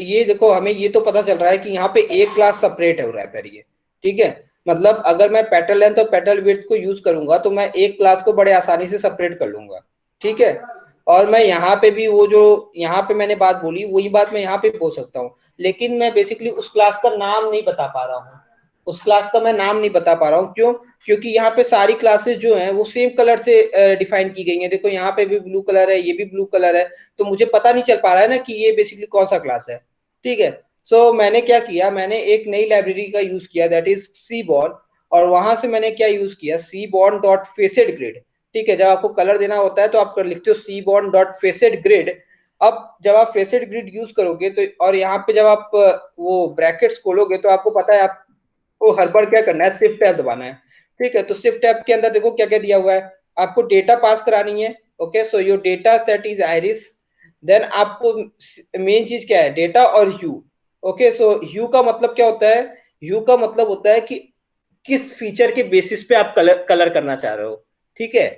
ये देखो, हमें ये तो पता चल रहा है कि यहाँ पे एक क्लास सेपरेट हो रहा है पर ये, ठीक है। मतलब अगर मैं पेटल लेंथ और पेटल विड्थ को यूज करूंगा तो मैं एक क्लास को बड़े आसानी से सेपरेट कर लूंगा, ठीक है। और मैं यहाँ पे भी वो जो यहाँ पे मैंने बात बोली वही बात मैं यहाँ पे बोल सकता हूँ, लेकिन मैं बेसिकली उस क्लास का नाम नहीं बता पा रहा हूँ, उस क्लास का मैं नाम नहीं बता पा रहा हूँ। क्यों? क्योंकि यहाँ पे सारी क्लासेस जो हैं वो सेम कलर से डिफाइन की गई हैं। देखो यहाँ पे भी ब्लू कलर है, ये भी ब्लू कलर है, तो मुझे पता नहीं चल पा रहा है ना कि ये बेसिकली कौन सा क्लास है, ठीक है। सो मैंने क्या किया, मैंने एक नई लाइब्रेरी का यूज किया, दैट इज सीबॉर्न। और वहां से मैंने क्या यूज किया, सीबॉर्न डॉट फेसेड ग्रिड, ठीक है। जब आपको कलर देना होता है तो आप लिखते हो सीबॉर्न डॉट फेसेड ग्रिड। अब जब आप फेसेड ग्रिड यूज करोगे तो, और यहाँ पे जब आप वो ब्रैकेट्स खोलोगे तो आपको पता है आप को हर बार क्या करना है, शिफ्ट टैब दबाना है, ठीक है। तो शिफ्ट टैब के अंदर देखो क्या क्या दिया हुआ है, आपको डेटा पास करानी है। Okay, so your data set is iris, then आपको मेन चीज क्या है, डेटा और ह्यू। ओके, सो ह्यू का मतलब क्या होता है, ह्यू का मतलब होता है कि किस फीचर के बेसिस पे आप कलर कलर करना चाह रहे हो, ठीक है।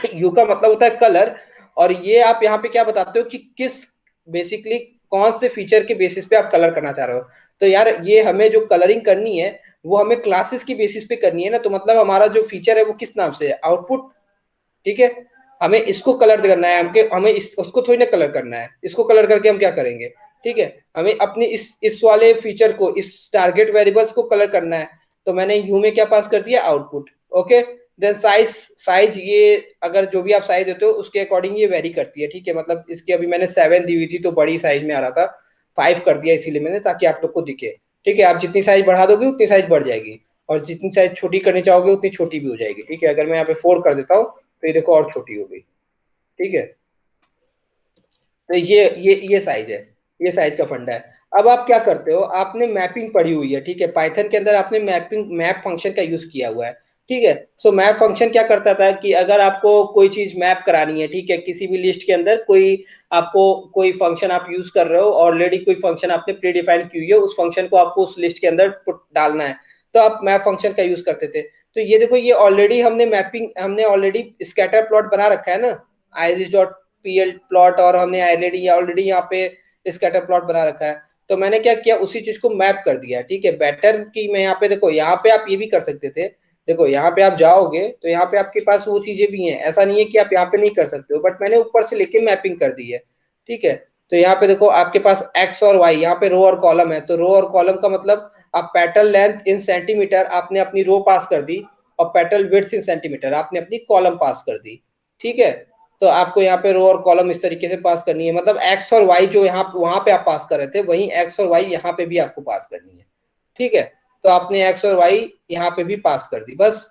ह्यू का मतलब होता है कलर, और ये आप यहाँ पे क्या बताते हो कि किस बेसिकली कौन से फीचर के बेसिस पे आप कलर करना चाह रहे हो। तो यार ये हमें जो कलरिंग करनी है वो हमें क्लासेस की बेसिस पे करनी है ना, तो मतलब हमारा जो फीचर है वो किस नाम से है, आउटपुट, ठीक है। हमें इसको कलर करना है, हमें उसको थोड़ी ना कलर करना है, इसको कलर करके हम क्या करेंगे, ठीक है। हमें अपने इस वाले फीचर को, इस टारगेट वेरिएबल्स को कलर करना है, तो मैंने यू में क्या पास कर दिया, आउटपुट। ओके, देन साइज, ये अगर जो भी आप साइज देते हो उसके अकॉर्डिंग ये वेरी करती है, ठीक है। मतलब इसकी अभी मैंने 7 दी हुई थी तो बड़ी साइज में आ रहा था, 5 कर दिया इसीलिए मैंने, ताकि आप लोग को दिखे, ठीक है। आप जितनी साइज बढ़ा दोगे उतनी साइज बढ़ जाएगी, और जितनी साइज छोटी करनी चाहोगे उतनी छोटी भी हो जाएगी, ठीक है। अगर मैं यहाँ पे 4 कर देता हूँ तो ये देखो और छोटी हो गई, ठीक है। तो ये साइज है, ये साइज का फंडा है। अब आप क्या करते हो, आपने मैपिंग पढ़ी हुई है, ठीक है। पाइथन के अंदर आपने मैप फंक्शन का यूज किया हुआ है, ठीक है। सो मैप फंक्शन क्या करता था कि अगर आपको कोई चीज मैप करानी है, ठीक है, किसी भी लिस्ट के अंदर कोई आपको कोई फंक्शन आप यूज कर रहे हो, ऑलरेडी कोई फंक्शन आपने प्री डिफाइन की हुई है, उस फंक्शन को आपको उस लिस्ट के अंदर डालना है, तो आप मैप फंक्शन का यूज करते थे। तो ये देखो, ये ऑलरेडी हमने ऑलरेडी स्कैटर प्लॉट बना रखा है ना, iris डॉट पीएल प्लॉट, और हमने ऑलरेडी यहाँ पे स्कैटर प्लॉट बना रखा है। तो मैंने क्या किया, उसी चीज को मैप कर दिया, ठीक है। बेटर कि मैं यहाँ पे देखो, यहाँ पे आप ये भी कर सकते थे, देखो यहाँ पे आप जाओगे तो यहाँ पे आपके पास वो चीजें भी हैं, ऐसा नहीं है कि आप यहाँ पे नहीं कर सकते हो, बट मैंने ऊपर से लेके मैपिंग कर दी है, ठीक है। तो यहाँ पे देखो आपके पास एक्स और वाई, यहाँ पे रो और कॉलम है, तो रो और कॉलम का मतलब आप पेटल लेंथ इन सेंटीमीटर आपने अपनी रो पास कर दी, और पेटल विड्थ इन सेंटीमीटर आपने अपनी कॉलम पास कर दी, ठीक है। तो आपको यहाँ पे रो और कॉलम इस तरीके से पास करनी है, मतलब एक्स और वाई जो यहाँ वहां पे आप पास कर रहे थे, वही एक्स और वाई यहाँ पे भी आपको पास करनी है, ठीक है। तो आपने एक्स और वाई यहाँ पे भी पास कर दी बस।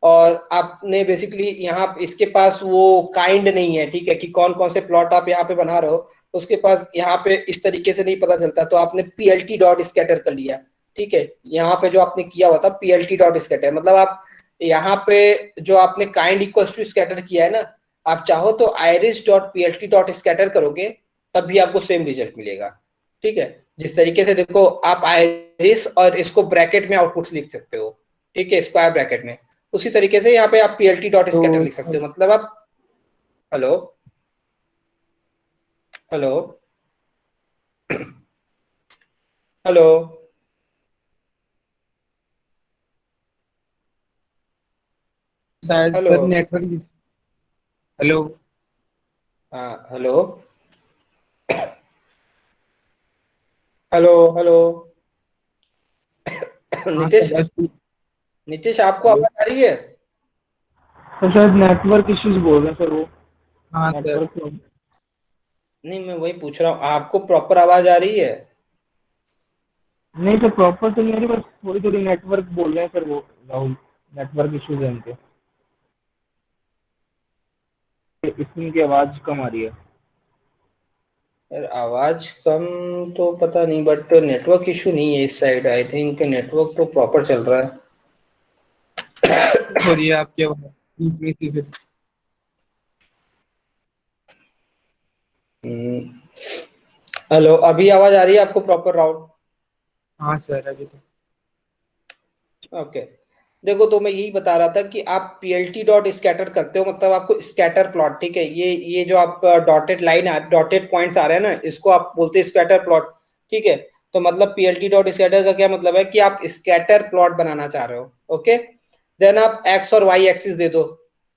और आपने बेसिकली यहाँ इसके पास वो काइंड नहीं है, ठीक है, कि कौन कौन से प्लॉट आप यहाँ पे बना रहे हो, उसके पास यहाँ पे इस तरीके से नहीं पता चलता, तो आपने पीएलटी डॉट स्कैटर कर लिया, ठीक है। यहाँ पे जो आपने किया हुआ था पीएलटी डॉट स्कैटर, मतलब आप यहाँ पे जो आपने काइंड इक्वल टू स्कैटर किया है ना, आप चाहो तो iris dot PLT dot scatter करोगे तब भी आपको सेम रिजल्ट मिलेगा, ठीक है। जिस तरीके से देखो आप आयरिस और इसको ब्रैकेट में आउटपुट्स लिख सकते हो, ठीक है, स्क्वायर ब्रैकेट में, उसी तरीके से यहाँ पे आप पीएलटी डॉट स्कैटर तो लिख सकते हो, मतलब आप, हेलो हेलो हेलो शायद हेलो, सर नेटवर्क। हेलो। हाँ हेलो हेलो हेलो हाँ नीतीश, सर अब। नीतीश आपको हेलो। आवाज आ रही है? सर शायद नेटवर्क इश्यूज बोल रहे हैं सर वो, हाँ सर। Network problem. नहीं, मैं वही पूछ रहा हूँ, आपको प्रॉपर आवाज आ रही है? नहीं सर प्रॉपर तो नहीं आ रही, बस थोड़ी थोड़ी नेटवर्क बोल रहे हैं सर वो, राहुल, नेटवर्क इश्यूज है उनके, इसमें की आवाज कम आ रही है। यार आवाज कम तो पता नहीं, बट नेटवर्क इशू नहीं है इस साइड, आई थिंक नेटवर्क तो प्रॉपर चल रहा है। हो रही है आपकी आवाज़ धीमी सी फिर। हेलो, अभी आवाज आ रही है आपको प्रॉपर राउंड? हाँ सर अभी तो। ओके, देखो तो मैं यही बता रहा था कि आप पीएलटी डॉट स्कैटर करते हो, मतलब आपको स्कैटर प्लॉट, ठीक है, ये जो आप डॉटेड लाइन डॉटेड पॉइंट्स आ रहे हैं ना, इसको आप बोलते हैं स्कैटर प्लॉट, ठीक है। तो मतलब पीएलटी डॉट स्कैटर का क्या मतलब है कि आप स्कैटर प्लॉट बनाना चाह रहे हो, ओके। देन आप एक्स और वाई एक्सिस दे दो,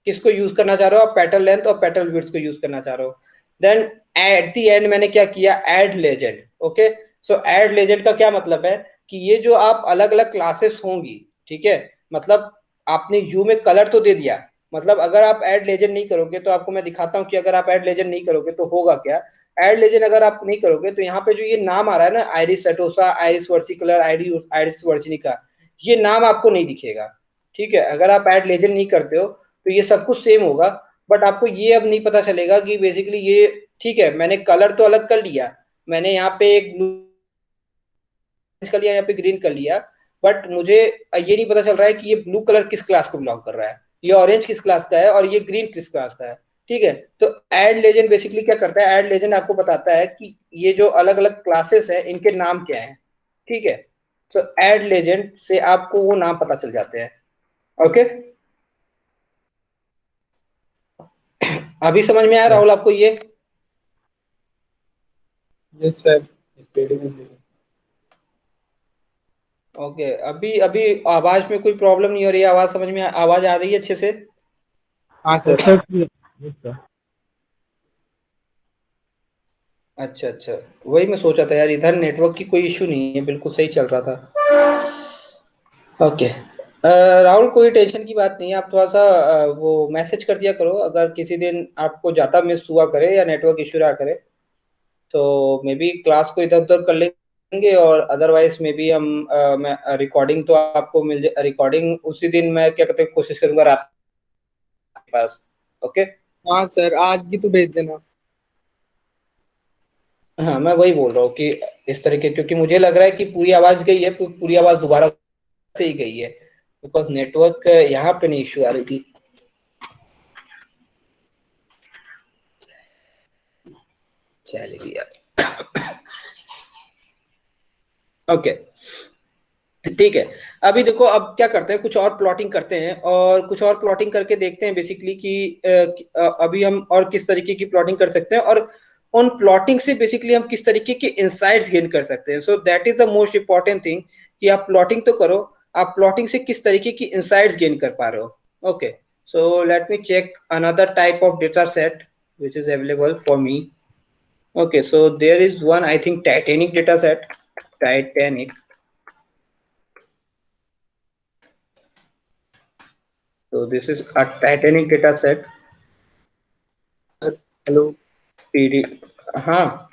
किसको यूज करना चाह रहे हो आप, पेटल लेंथ और पेटल विड्थ को यूज करना चाह रहे हो। देन एट द एंड मैंने क्या किया, ऐड लेजेंड, ओके। सो ऐड लेजेंड का क्या मतलब है कि ये जो आप अलग अलग क्लासेस होंगी, ठीक है, मतलब आपने यू में कलर तो दे दिया, मतलब अगर आप ऐड लेजेंड नहीं करोगे तो आपको मैं दिखाता हूँ कि अगर आप ऐड लेजेंड नहीं करोगे तो होगा क्या। ऐड लेजेंड अगर आप नहीं करोगे तो यहाँ पे जो ये नाम आ रहा है ना, Iris setosa, Iris versicolor, Iris virginica, ये नाम आपको नहीं दिखेगा, ठीक है। अगर आप ऐड लेजेंड नहीं करते हो तो ये सब कुछ सेम होगा, बट आपको ये अब नहीं पता चलेगा कि बेसिकली ये, ठीक है, मैंने कलर तो अलग कर लिया, मैंने यहाँ पे एक ब्लू कर लिया, यहाँ पे ग्रीन कर लिया, बट मुझे ये नहीं पता चल रहा है कि ये ब्लू कलर किस क्लास को बिलोंग कर रहा है, ये ऑरेंज किस क्लास का है, और ये ग्रीन किस क्लास का है, ठीक है। तो एड लेजेंड बेसिकली क्या करता है, एड लेजेंड आपको बताता है कि ये जो अलग अलग क्लासेस है इनके नाम क्या है, ठीक है। तो एड लेजेंड से आपको वो नाम पता चल जाते हैं, ओके। अभी समझ में आया राहुल आपको ये? Yes sir. स्टेडी में। ओके, अभी अभी आवाज में कोई प्रॉब्लम नहीं हो रही है, आवाज समझ में आवाज आ रही है अच्छे से? हाँ सर। Perfect, yes sir. अच्छा अच्छा, वही मैं सोचा था यार, इधर नेटवर्क की कोई इशू नहीं है, बिल्कुल सही चल रहा था। ओके, राहुल कोई टेंशन की बात नहीं है, आप थोड़ा सा वो मैसेज कर दिया करो अगर किसी दिन आपको ज़्यादा मिस हुआ करे या नेटवर्क इशू रहा करे, तो मे बी क्लास को इधर उधर कर लेंगे, और अदरवाइज मे बी हम मैं रिकॉर्डिंग तो आपको मिल जाए, रिकॉर्डिंग उसी दिन मैं क्या कहते हैं कोशिश करूंगा रात के पास, ओके। हाँ सर आज की तो भेज देना। हाँ मैं वही बोल रहा हूँ कि इस तरह के, क्योंकि मुझे लग रहा है कि पूरी आवाज गई है, पूरी आवाज दोबारा से ही गई है, बिकॉज नेटवर्क यहाँ पे नहीं इशू आ रही थी। चलिए ओके, ठीक है। अभी देखो अब क्या करते हैं, कुछ और प्लॉटिंग करते हैं, और कुछ और प्लॉटिंग करके देखते हैं बेसिकली कि अभी हम और किस तरीके की प्लॉटिंग कर सकते हैं, उन प्लॉटिंग से बेसिकली हम किस तरीके के इंसाइट्स गेन कर सकते हैं. सो that is the most important thing कि आप प्लॉटिंग तो करो, आप प्लॉटिंग से किस तरीके की इंसाइट्स गेन कर पा रहे हो. Okay, so let me check another type of data set which is available for me. Okay, so there is one, I think, Titanic data set. Titanic. So this is a Titanic data set. Hello PD. हाँ,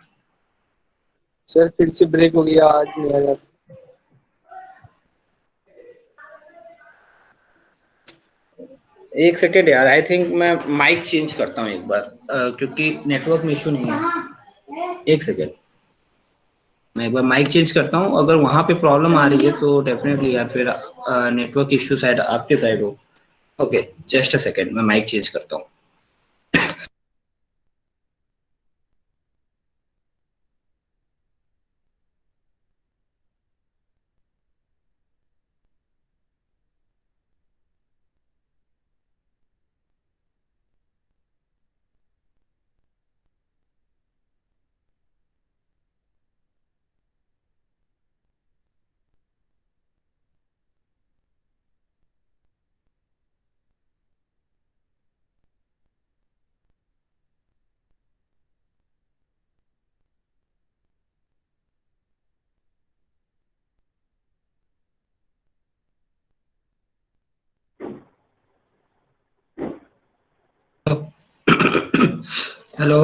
सर, फिर से ब्रेक हो गया, आज नहीं आया. एक सेकेंड यार, आई थिंक मैं माइक चेंज करता हूँ एक बार, क्योंकि नेटवर्क में इशू नहीं है. एक सेकेंड, मैं एक बार माइक चेंज करता हूँ. अगर वहां पे प्रॉब्लम आ रही है तो डेफिनेटली यार फिर नेटवर्क इशू शायद आपके साइड हो. ओके, जस्ट अ सेकेंड, मैं माइक चेंज करता हूँ. Hello.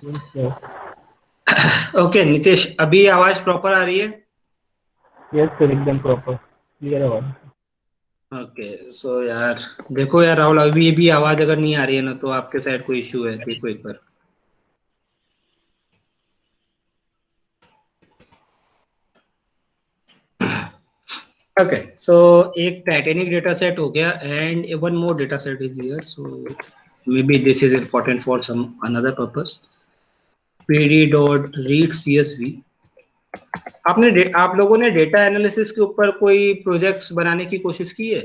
Yes, sir. Okay Nitesh, अभी आवाज प्रॉपर आ रही है? Yes, sir, एकदम प्रॉपर क्लियर आवाज. ओके, सो यार देखो यार राहुल, अभी भी आवाज अगर नहीं आ रही है ना तो आपके साइड कोई इशू है, देखो एक बार. ओके, सो एक टाइटेनिक डेटा सेट हो गया and one more data set is here. So maybe this is important for some another purpose. pd.read.csv. आप लोगों ने डेटा एनालिसिस के ऊपर कोई प्रोजेक्ट्स बनाने की कोशिश की है?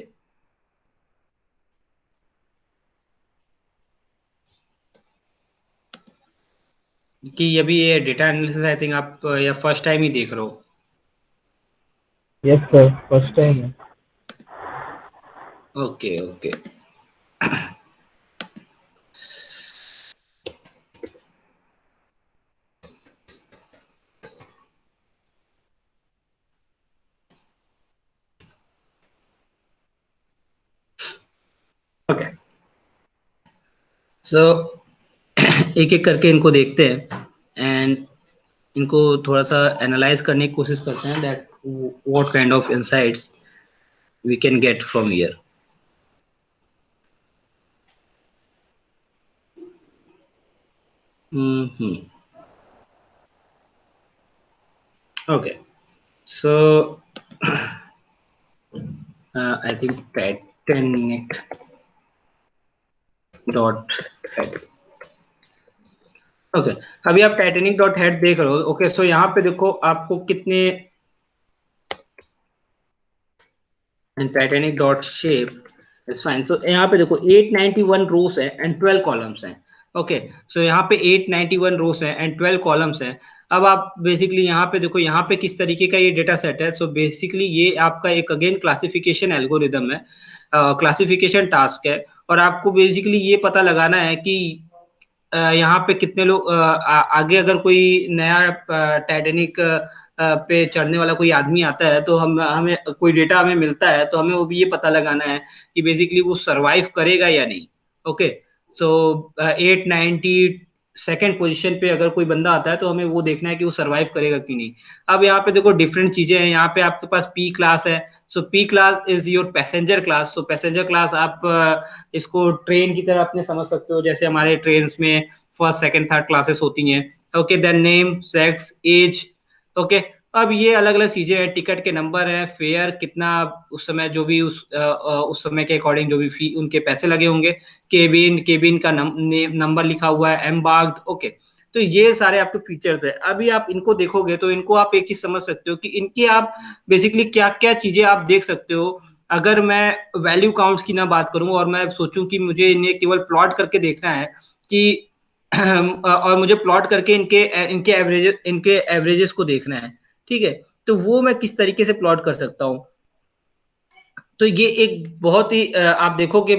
कि अभी ये डेटा एनालिसिस आई थिंक आप या फर्स्ट टाइम ही देख रहे हो? Yes, sir, फर्स्ट टाइम है. Okay okay. ओके, सो एक एक करके इनको देखते हैं एंड इनको थोड़ा सा एनालाइज करने की कोशिश करते हैं that what kind of insights we can get from here. Okay, so I think Titanic dot head. Okay, अभी आप टाइटेनिक डॉट हेड देख रहे हो. ओके, सो यहाँ पे देखो आपको कितने, Titanic dot shape is fine. तो यहाँ पे देखो 891 रोज है एंड 12 कॉलम्स हैं. ओके, सो यहाँ पे 891 रोज है एंड 12 कॉलम्स हैं. अब आप बेसिकली यहाँ पे देखो, यहाँ पे किस तरीके का ये डेटा सेट है. सो बेसिकली ये आपका एक अगेन क्लासिफिकेशन एल्गोरिदम है, क्लासिफिकेशन टास्क है. और आपको बेसिकली ये पता लगाना है कि यहाँ पे कितने लोग आगे अगर कोई नया टाइटेनिक पे चढ़ने वाला कोई आदमी आता है तो हम हमें कोई डेटा हमें मिलता है तो हमें वो भी ये पता लगाना है कि बेसिकली वो सरवाइव करेगा या नहीं. ओके, सो 890 सेकेंड पोजीशन पे अगर कोई बंदा आता है तो हमें वो देखना है कि वो सरवाइव करेगा कि नहीं. अब यहाँ पे देखो डिफरेंट चीजें हैं. यहाँ पे आपके पास पी क्लास है. So P class is your passenger class. So passenger class आप इसको ट्रेन की तरह अपने समझ सकते हो, जैसे हमारे ट्रेन में फर्स्ट सेकंड थर्ड क्लासेस होती हैं. Okay, then name, sex, age. Okay, अब ये अलग अलग चीजें हैं. टिकट के नंबर है, फेयर कितना, उस समय जो भी उस समय के अकॉर्डिंग जो भी फी उनके पैसे लगे होंगे. केबिन, केबिन का नंबर लिखा हुआ है, एम्बार्क्ड. ओके, तो ये सारे आपके फीचर्स है. अभी आप इनको देखोगे तो इनको आप एक चीज समझ सकते हो कि इनके आप बेसिकली क्या क्या चीजें आप देख सकते हो. अगर मैं वैल्यू काउंट्स की ना बात करूं और मैं सोचूं कि मुझे इन्हें केवल प्लॉट करके देखना है कि और मुझे प्लॉट करके इनके एवरेजेस को देखना है, ठीक है, तो वो मैं किस तरीके से प्लॉट कर सकता हूँ। तो ये एक बहुत ही आप देखोगे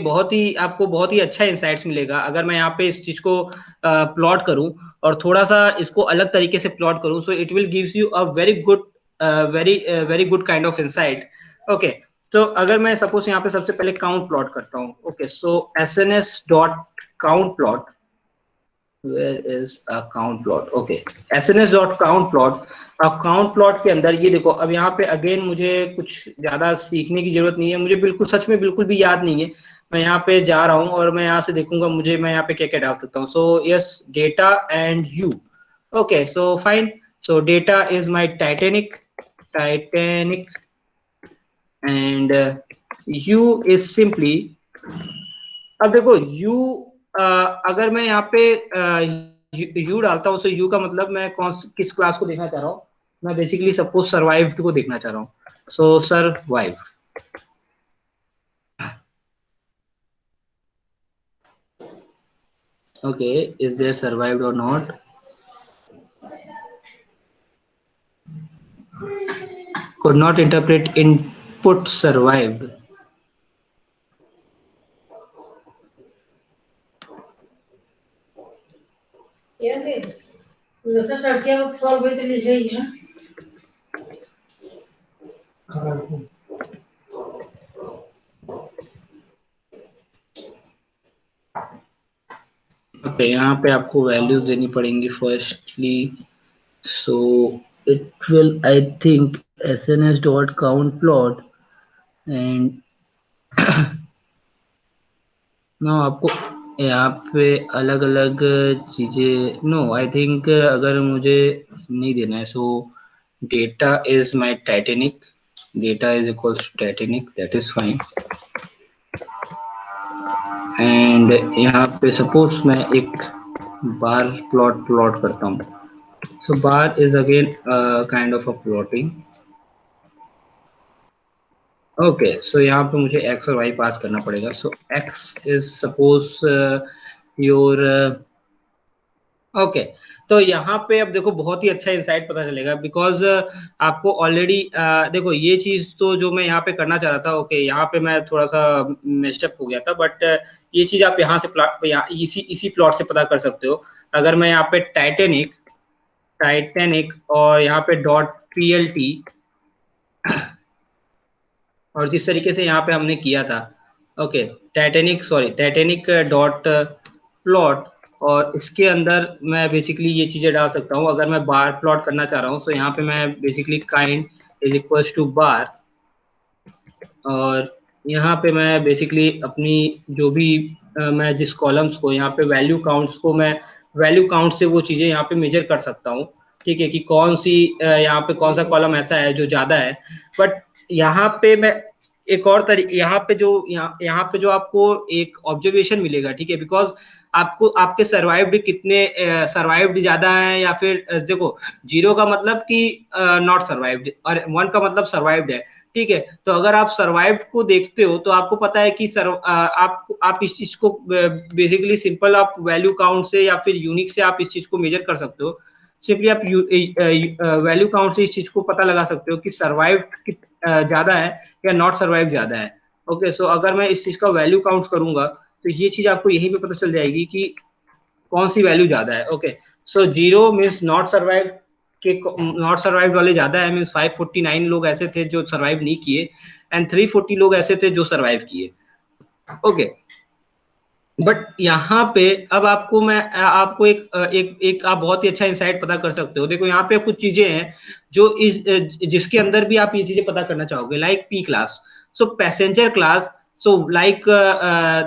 आपको बहुत ही अच्छा इंसाइट्स मिलेगा अगर मैं यहाँ पे इस चीज को प्लॉट करूँ और थोड़ा सा इसको अलग तरीके से प्लॉट करूँ, सो it will gives you a very good very good kind of insight. Okay, तो अगर मैं सपोज यहाँ पे सबसे पहले काउंट प्लॉट करता हूँ, okay, so SNS dot count plot, where is a count plot, okay, SNS dot count plot। अब काउंट प्लॉट के अंदर ये देखो, अब यहाँ पे अगेन मुझे कुछ ज्यादा सीखने की जरूरत नहीं है, मुझे बिल्कुल सच में बिल्कुल भी याद नहीं है। मैं यहाँ पे जा रहा हूँ और मैं यहाँ से देखूंगा मैं यहाँ पे क्या क्या डाल सकता हूँ। So yes, data and you, okay, so fine, so data is my Titanic and you is simply, अब देखो यू, अगर मैं यहाँ पे यू डालता हूँ, तो यू का मतलब मैं किस क्लास को देखना चाह रहा हूँ, मैं बेसिकली सपोज सर्वाइव्ड को देखना चाह रहा हूँ, so survive, okay, is there survived और not, could not interpret input survived, okay, यहाँ पे आपको वैल्यूज देनी पड़ेंगी firstly, so it will I think SNS dot count plot and no, आपको यहाँ पे अलग अलग चीजें, नो आई थिंक अगर मुझे नहीं देना है, so data is my Titanic, data is equals to Titanic, that is fine. And यहाँ पे सपोज मैं एक बार प्लॉट करता हूँ, so bar is again kind of a plotting, okay, so यहाँ पे मुझे एक्स और वाई पास करना पड़ेगा, so X is suppose your, okay, तो यहाँ पे अब देखो बहुत ही अच्छा इंसाइट पता चलेगा, बिकॉज आपको ऑलरेडी देखो ये चीज तो जो मैं यहाँ पे करना चाह रहा था, ओके, यहाँ पे मैं थोड़ा सा मिस्टेक हो गया था, बट ये चीज आप यहाँ से प्लॉट इसी प्लॉट से पता कर सकते हो। अगर मैं यहाँ पे टाइटेनिक और यहाँ पे डॉट PLT, और जिस तरीके से यहाँ पे हमने किया था, ओके, टाइटेनिक डॉट प्लॉट, और इसके अंदर मैं बेसिकली ये चीजें डाल सकता हूँ। अगर मैं बार प्लॉट करना चाह रहा हूँ, तो यहाँ पे मैं basically kind is equals to bar, और यहाँ पे मैं बेसिकली अपनी जो भी मैं जिस कॉलम्स को यहाँ पे वैल्यू काउंट से वो चीजें यहाँ पे मेजर कर सकता हूँ, ठीक है, कि कौन सी यहाँ पे कौन सा कॉलम ऐसा है जो ज्यादा है। बट यहाँ पे मैं एक और तरीके, यहाँ पे जो आपको एक ऑब्जर्वेशन मिलेगा, ठीक है, बिकॉज आपको आपके सर्वाइव्ड ज्यादा है या फिर देखो, 0 का मतलब कि नॉट सर्वाइव्ड और 1 का मतलब सर्वाइव्ड है, ठीक है। तो अगर आप सर्वाइव्ड को देखते हो तो आपको पता है कि आप इस चीज को बेसिकली सिंपल आप वैल्यू काउंट से या फिर यूनिक से आप इस चीज को मेजर कर सकते हो। सिंपली आप वैल्यू काउंट से इस चीज को पता लगा सकते हो कि सर्वाइव्ड ज्यादा है या नॉट सर्वाइव ज्यादा है। ओके, सो अगर मैं इस चीज का वैल्यू काउंट करूंगा तो ये चीज आपको यहीं पे पता चल जाएगी कि कौन सी वैल्यू ज्यादा है। Okay, so 0 means not survive वाले ज्यादा है, मीन्स 549 लोग ऐसे थे जो सर्वाइव नहीं किए, एंड 340 लोग ऐसे थे जो सर्वाइव किए। ओके, बट यहाँ पे अब आपको एक आप बहुत ही अच्छा इंसाइट पता कर सकते हो। देखो यहाँ पे कुछ चीजें हैं जो जिसके अंदर भी आप ये चीजें पता करना चाहोगे, like P class, so passenger class, so like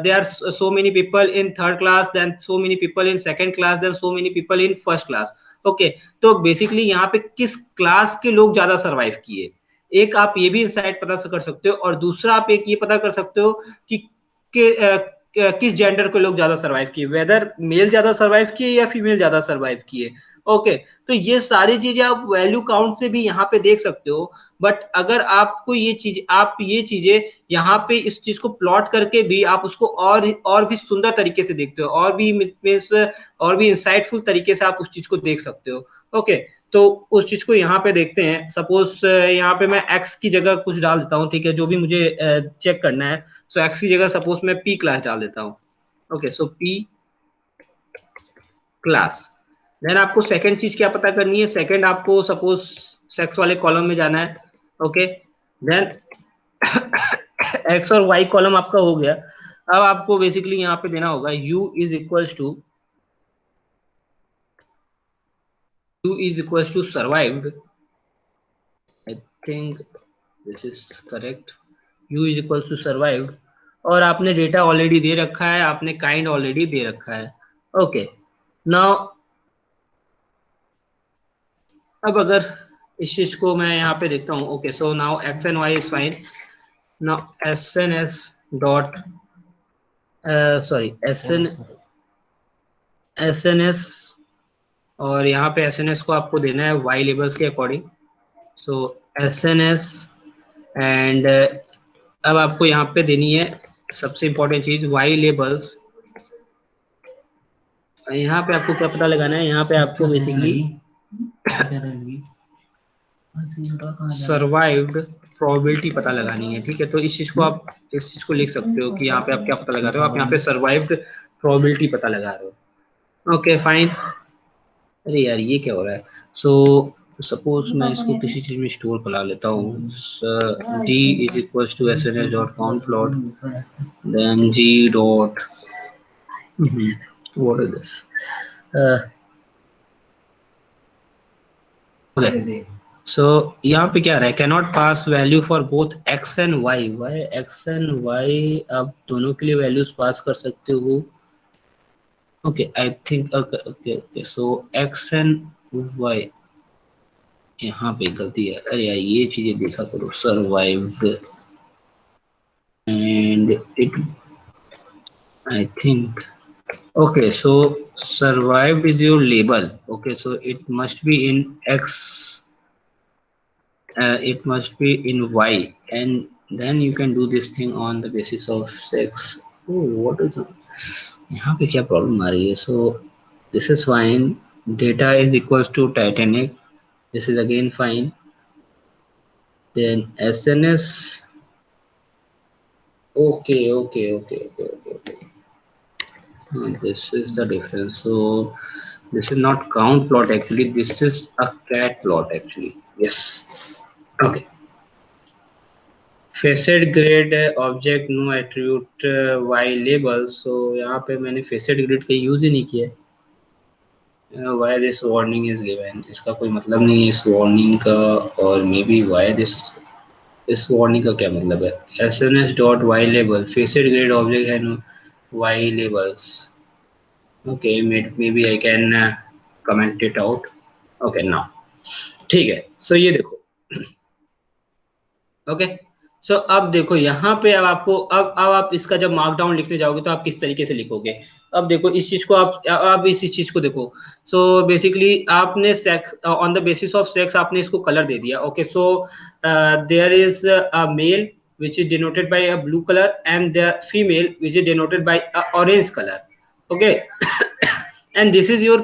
there are so many people in third class, then so many people in second class, then so many people in first class। Okay, तो बेसिकली यहाँ पे किस क्लास के लोग ज्यादा सर्वाइव किए, एक आप ये भी इंसाइट पता कर सकते हो, और दूसरा आप एक ये पता कर सकते हो कि किस जेंडर के लोग ज्यादा सर्वाइव किए, वेदर मेल ज्यादा सर्वाइव किए या फीमेल ज्यादा सर्वाइव किए। ओके, तो ये सारी चीजें आप वैल्यू काउंट से भी यहाँ पे देख सकते हो। बट अगर आपको आप ये चीजें यहाँ पे इस चीज को प्लॉट करके भी आप उसको और भी सुंदर तरीके से देखते हो, और भी मीन्स और भी इंसाइटफुल तरीके से आप उस चीज को देख सकते हो। ओके, तो उस चीज को यहाँ पे देखते हैं। सपोज यहाँ पे मैं x की जगह कुछ डाल देता हूँ, ठीक है, जो भी मुझे चेक करना है। सो x की जगह सपोज मैं p क्लास डाल देता हूँ। ओके, सो p क्लास। देन आपको सेकंड चीज क्या पता करनी है, सेकंड आपको सपोज सेक्स वाले कॉलम में जाना है। ओके, देन एक्स और वाई कॉलम आपका हो गया। अब आपको बेसिकली यहाँ पे देना होगा u is equals to survived, I think this is correct, u is equals to survived. और आपने डेटा ऑलरेडी दे रखा है, आपने काइंड ऑलरेडी दे रखा है। ओके, नाउ अब अगर इस चीज को मैं यहाँ पे देखता हूँ। Okay, so now X and Y is fine. Now S N S dot sorry S N S, और यहाँ पे एस एन एस को आपको देना है वाई लेबल्स के according. So S N S and अब आपको यहाँ पे देनी है सबसे इंपॉर्टेंट चीज वाई लेबल्स। यहाँ पे आपको क्या पता लगाना है, यहाँ पे आपको बेसिकली सर्वाइव्ड प्रोबेबिलिटी पता लगानी है। ठीक है, तो इस चीज को आप इस चीज को लिख सकते हो कि यहाँ पे आप क्या पता लगा रहे हो, आप यहाँ पे सर्वाइव्ड प्रोबेबिलिटी पता लगा रहे हो। Okay fine. अरे यार ये क्या हो रहा है। सो सपोज मैं इसको किसी चीज में स्टोर करा लेता हूँ। g is equal to S N S dot count plot, then g dot what is this. So यहाँ पे क्या रहा है, cannot pass value for both X and Y. Y X and Y आप दोनों के लिए वैल्यूज पास कर सकते हो। Okay I think okay okay okay, so X and Y, यहाँ पे गलती है। अरे यार ये चीजें देखा करो, survived and it I think okay, so survived is your label. Okay, so it must be in x, it must be in y, and then you can do this thing on the basis of sex. Oh, what is यहाँ पे क्या प्रॉब्लम आ रही है। so this is fine, data is equals to Titanic, this is again fine, then SNS. Okay, okay, okay, okay, okay, okay. This is the difference. So this is not count plot actually, this is a cat plot actually. Yes, okay. facet grade object no attribute y label. So यहाँ पे मैंने facet grade का यूज ही नहीं किया है। why this warning is given, इसका कोई मतलब नहीं है इस warning का, और मे बी why this, इस warning का क्या मतलब है। sns dot y label facet grade object है no y labels। okay, maybe I can comment it out। okay now ठीक है। सो ये देखो, ओके, सो अब देखो यहाँ पे अब आपको अब आप इसका जब मार्कडाउन लिखने जाओगे तो आप किस तरीके से लिखोगे। अब देखो इस चीज को आप इस चीज को देखो। सो बेसिकली आपने sex on the basis of sex आपने इसको कलर दे दिया। Okay, so there is a male which is denoted by a blue color and the female which is denoted by a orange color। okay and this is your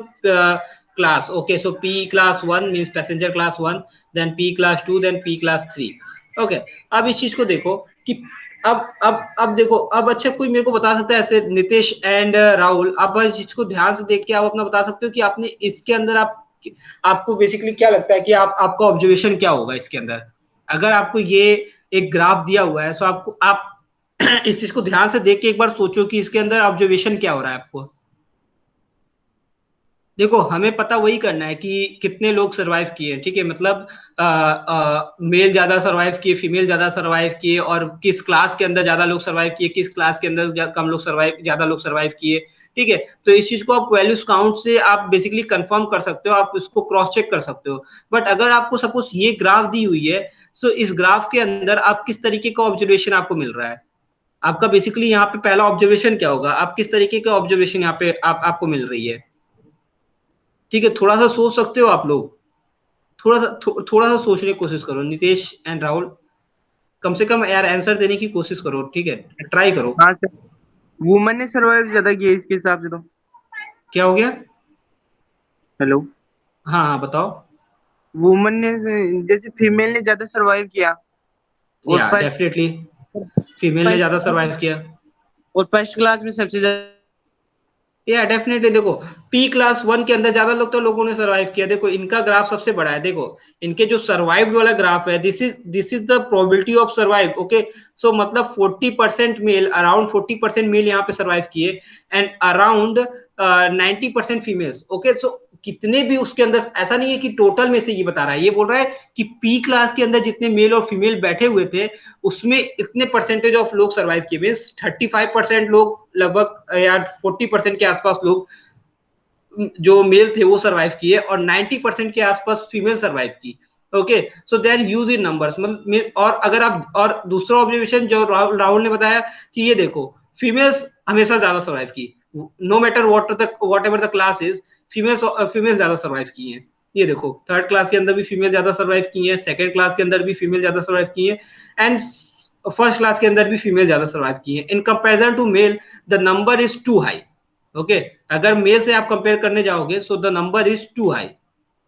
class। okay, so p class 1 means passenger class 1, then p class 2, then p class 3। okay, अब इस चीज को देखो कि अब देखो, अब अच्छा कोई मेरे को बता सकता है ऐसे, नितेश एंड राहुल, आप इस चीज को ध्यान से देख के आप अपना बता सकते हो कि आपने इसके अंदर आपको बेसिकली क्या लगता है कि आपका ऑब्जर्वेशन क्या होगा इसके अंदर। अगर आपको ये एक ग्राफ दिया हुआ है तो आपको आप इस चीज को ध्यान से देख के एक बार सोचो कि इसके अंदर ऑब्जर्वेशन क्या हो रहा है आपको। देखो हमें पता वही करना है कि कितने लोग सरवाइव किए, ठीक है, मतलब मेल ज्यादा सरवाइव किए, फीमेल ज्यादा सरवाइव किए, और किस क्लास के अंदर ज्यादा लोग सरवाइव किए, किस क्लास के अंदर कम लोग सरवाइव, ज्यादा लोग सरवाइव किए। ठीक है, तो इस चीज को आप वैल्यूज काउंट से आप बेसिकली कंफर्म कर सकते हो, आप इसको क्रॉस चेक कर सकते हो। बट अगर आपको सपोज ये ग्राफ दी हुई है, सो इस ग्राफ के अंदर आप किस तरीके का ऑब्जर्वेशन आपको मिल रहा है, आपका बेसिकली यहाँ पे पहला ऑब्जर्वेशन क्या होगा, आप किस तरीके का ऑब्जर्वेशन यहाँ पे आपको मिल रही है। ठीक है, थोड़ा सा सोच सकते हो आप लोग, थोड़ा सा सोचने की कोशिश करो नितेश एंड राहुल, कम से कम यार आंसर देने की कोशिश करो, ठीक है, ट्राई करो। हाँ सर, वुमन ने सर्वाइव ज्यादा किया इसके हिसाब से तो। क्या हो गया? हेलो। हाँ हाँ बताओ। वुमन ने, जैसे फीमेल ने ज्यादा सर्वाइव किया। और या फर्स्ट डेफिनेटली फीमेल ने फर्स्ट ज्यादा सर्वाइव किया। और फर्स्ट क्लास में सबसे ज्यादा। या डेफिनेटली देखो, पी क्लास 1 के अंदर ज्यादा लोग तो लोगों ने सर्वाइव किया। देखो इनका ग्राफ सबसे बड़ा है, देखो इनके जो सर्वाइव वाला ग्राफ है, this is the probability of survive. Okay, so मतलब 40% मेल, अराउंड 40% मेल यहाँ पे सर्वाइव किए, एंड अराउंड 90% फीमेल्स। ओके, सो कितने भी उसके अंदर, ऐसा नहीं है कि टोटल में से ये बता रहा है, ये बोल रहा है कि पी क्लास के अंदर जितने मेल और फीमेल बैठे हुए थे उसमें इतने परसेंटेज ऑफ लोग सर्वाइव किए, मीन्स 35% लोग लगभग, या 40% के आसपास लोग जो मेल थे वो सर्वाइव किए, और 90% के आसपास फीमेल सर्वाइव की। Okay, so they are huge in numbers. मतलब और अगर आप, और दूसरा ऑब्जर्वेशन जो राहुल ने बताया कि ये देखो फीमेल्स हमेशा ज्यादा सर्वाइव की, no matter whatever the class is, females ज्यादा सर्वाइव की हैं। ये देखो थर्ड क्लास के अंदर भी फीमेल ज्यादा सर्वाइव की हैं, सेकंड क्लास के अंदर भी फीमेल ज्यादा सर्वाइव की हैं, एंड फर्स्ट क्लास के अंदर भी फीमेल ज्यादा सर्वाइव की हैं। In comparison to male the number is too high. Okay, अगर मेल से आप कंपेयर करने जाओगे so the number is too high.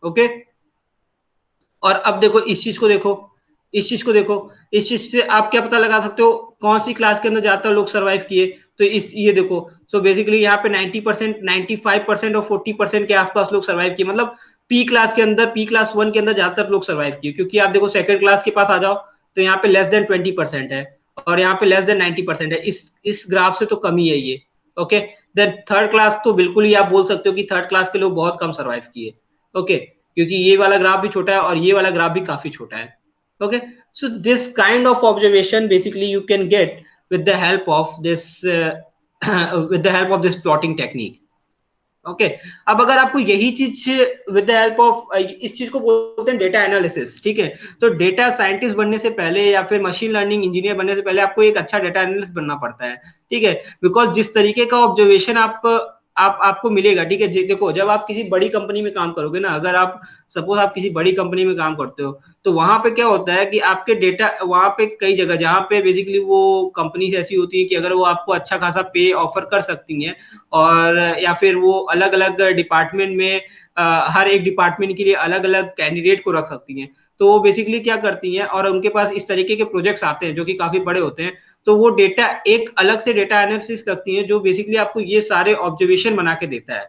Okay, और अब देखो इस चीज को देखो, इस चीज को देखो, इस चीज से आप क्या पता लगा सकते हो कौन सी क्लास के अंदर ज्यादातर लोग सर्वाइव किए। तो इस ये देखो, सो बेसिकली यहाँ पे 90%, 95% और 40% के आसपास लोग सर्वाइव किए। मतलब पी क्लास के अंदर, पी क्लास 1 के अंदर ज्यादातर लोग सर्वाइव किए, क्योंकि आप देखो सेकंड क्लास के पास आ जाओ तो यहाँ पे लेस देन 20% है, और यहाँ पे लेस देन 90% है। इस ग्राफ से तो कम ही है ये। ओके, देन थर्ड क्लास तो बिल्कुल ही आप बोल सकते हो कि थर्ड क्लास के लोग बहुत कम सर्वाइव किए। ओके, क्योंकि ये वाला ग्राफ भी छोटा है और ये वाला ग्राफ भी काफी छोटा है। Okay, so this kind of observation basically you can gate with the help of this with the help of this plotting technique. Okay, अब अगर आपको यही चीज विद द हेल्प ऑफ, इस चीज को बोलते हैं डेटा एनालिसिस, ठीक है। तो डेटा साइंटिस्ट बनने से पहले या फिर मशीन लर्निंग इंजीनियर बनने से पहले आपको एक अच्छा डेटा एनालिस्ट बनना पड़ता है, ठीक है। बिकॉज जिस तरीके का ऑब्जर्वेशन आपको मिलेगा, ठीक है। देखो जब आप किसी बड़ी कंपनी में काम करोगे ना, अगर आप सपोज आप किसी बड़ी कंपनी में काम करते हो, तो वहां पे क्या होता है कि आपके डेटा, वहां पे कई जगह जहां पे बेसिकली वो कंपनीज ऐसी होती है कि अगर वो आपको अच्छा खासा पे ऑफर कर सकती हैं, और या फिर वो अलग अलग डिपार्टमेंट में हर एक डिपार्टमेंट के लिए अलग अलग कैंडिडेट को रख सकती हैं, तो वो बेसिकली क्या करती हैं, और उनके पास इस तरीके के प्रोजेक्ट्स आते हैं जो कि काफी बड़े होते हैं, तो वो डेटा एक अलग से डेटा एनालिसिस करती हैं जो बेसिकली आपको ये सारे ऑब्जर्वेशन बना के देता है,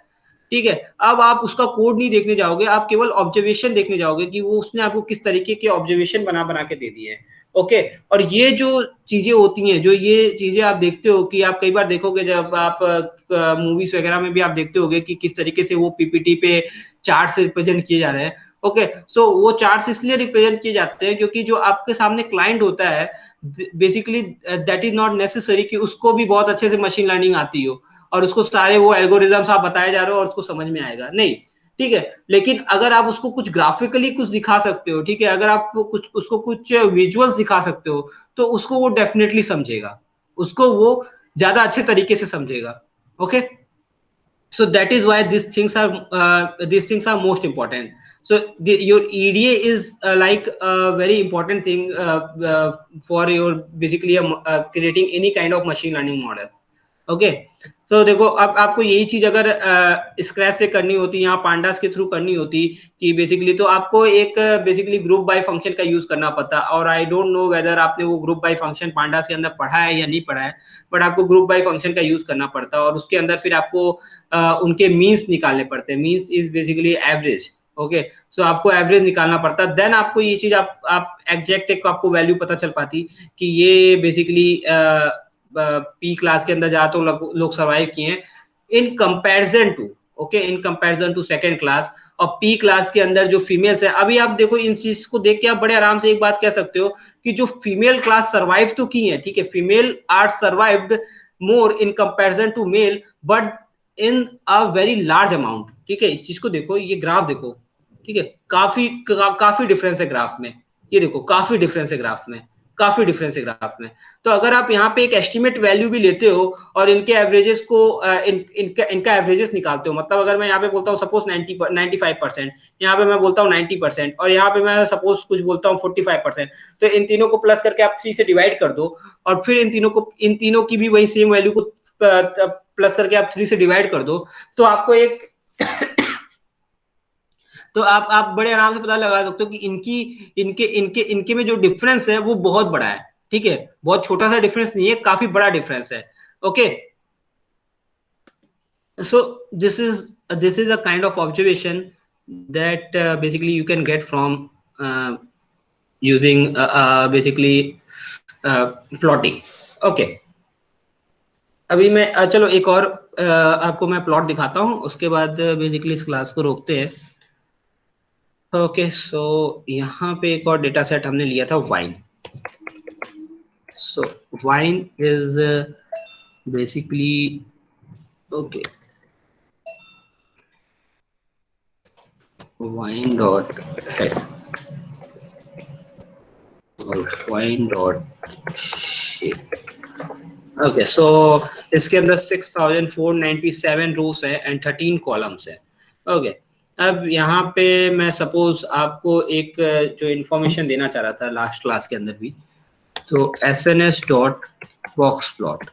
ठीक है। अब आप उसका कोड नहीं देखने जाओगे, आप केवल ऑब्जर्वेशन देखने जाओगे कि वो उसने आपको किस तरीके के ऑब्जर्वेशन बना बना के दे दिए हैं। ओके, और ये जो चीजें होती हैं, जो ये चीजें आप देखते हो कि आप कई बार देखोगे जब आप मूवीज वगैरह में भी आप देखते होगे कि किस तरीके से वो पीपीटी पे चार्ट से रिप्रेजेंट किए जा रहे हैं। ओके, सो वो चार्ट्स इसलिए रिप्रेजेंट किए जाते हैं क्योंकि जो आपके सामने क्लाइंट होता है, basically that is not necessary कि उसको भी बहुत अच्छे से मशीन लर्निंग आती हो और उसको सारे वो एल्गोरिथम्स आप बताए जा रहे हो और उसको समझ में आएगा, नहीं, ठीक है। लेकिन अगर आप उसको कुछ ग्राफिकली कुछ दिखा सकते हो, ठीक है, अगर आप कुछ उसको कुछ विजुअल्स दिखा सकते हो, तो उसको वो डेफिनेटली समझेगा, उसको वो ज्यादा अच्छे तरीके से समझेगा। Okay, so that is why these things are most important. So your EDA is like a very important thing for your basically creating any kind of machine learning model. Okay, तो देखो अब आपको यही चीज अगर स्क्रैच से करनी होती, यहाँ पांडास के थ्रू करनी होती कि बेसिकली, तो आपको एक बेसिकली ग्रुप बाय फंक्शन का यूज करना पड़ता, और आई डोंट नो वेदर आपने वो ग्रुप बाय फंक्शन पांडास के अंदर पढ़ा है या नहीं पढ़ा है, बट आपको ग्रुप बाय फंक्शन का यूज करना पड़ता है, और उसके अंदर फिर आपको उनके मीन्स निकालने पड़ते हैं। Means is basically average. Okay, so आपको एवरेज निकालना पड़ता है, देन आपको ये चीज आप एग्जैक्ट एक आपको वैल्यू पता चल पाती कि ये बेसिकली पी क्लास के अंदर ज्यादा तो लोग सर्वाइव किए हैं in comparison to, okay, in comparison to second class. और पी क्लास के अंदर जो फीमेल्स है, अभी आप देखो इन चीज को देख के आप बड़े आराम से एक बात कह सकते हो कि जो फीमेल क्लास सर्वाइव तो की है, ठीक है, female are survived more in comparison to male, but in a very large amount, ठीक है। इस चीज को देखो, ये ग्राफ देखो, ठीक है, काफी डिफरेंस है ग्राफ में, ये देखो काफी डिफरेंस है ग्राफ में, काफी डिफरेंस है ग्राफ में। तो अगर आप यहाँ पे एक एस्टिमेट वैल्यू भी लेते हो और इनके एवरेजेस को इनका एवरेजेस निकालते हो, मतलब अगर मैं यहाँ पे बोलता हूँ सपोज 95%, यहाँ पे मैं बोलता हूँ 90% और यहाँ पे मैं सपोज कुछ बोलता हूँ 45%, तो इन तीनों को प्लस करके आप 3 से डिवाइड कर दो और फिर इन तीनों की भी वही सेम वैल्यू को प्लस करके आप 3 से डिवाइड कर दो, तो आपको एक तो आप बड़े आराम से पता लगा सकते हो कि इनके में जो डिफरेंस है वो बहुत बड़ा है, ठीक है, बहुत छोटा सा डिफरेंस नहीं है, काफी बड़ा डिफरेंस है। Okay, so this is a kind of observation that basically you can get from using basically plotting. Okay, अभी मैं चलो एक और आपको मैं प्लॉट दिखाता हूँ, उसके बाद बेसिकली इस क्लास को रोकते हैं। ओके, सो यहाँ पे एक और डेटा सेट हमने लिया था wine. So wine is basically okay, wine dot head और वाइन डॉट शेप। ओके, सो इसके अंदर 6497 रोज है एंड 13 कॉलम्स है। ओके, अब यहाँ पे मैं सपोज आपको एक जो इंफॉर्मेशन देना चाह रहा था लास्ट क्लास के अंदर भी, तो एसएनएस डॉट बॉक्स प्लॉट।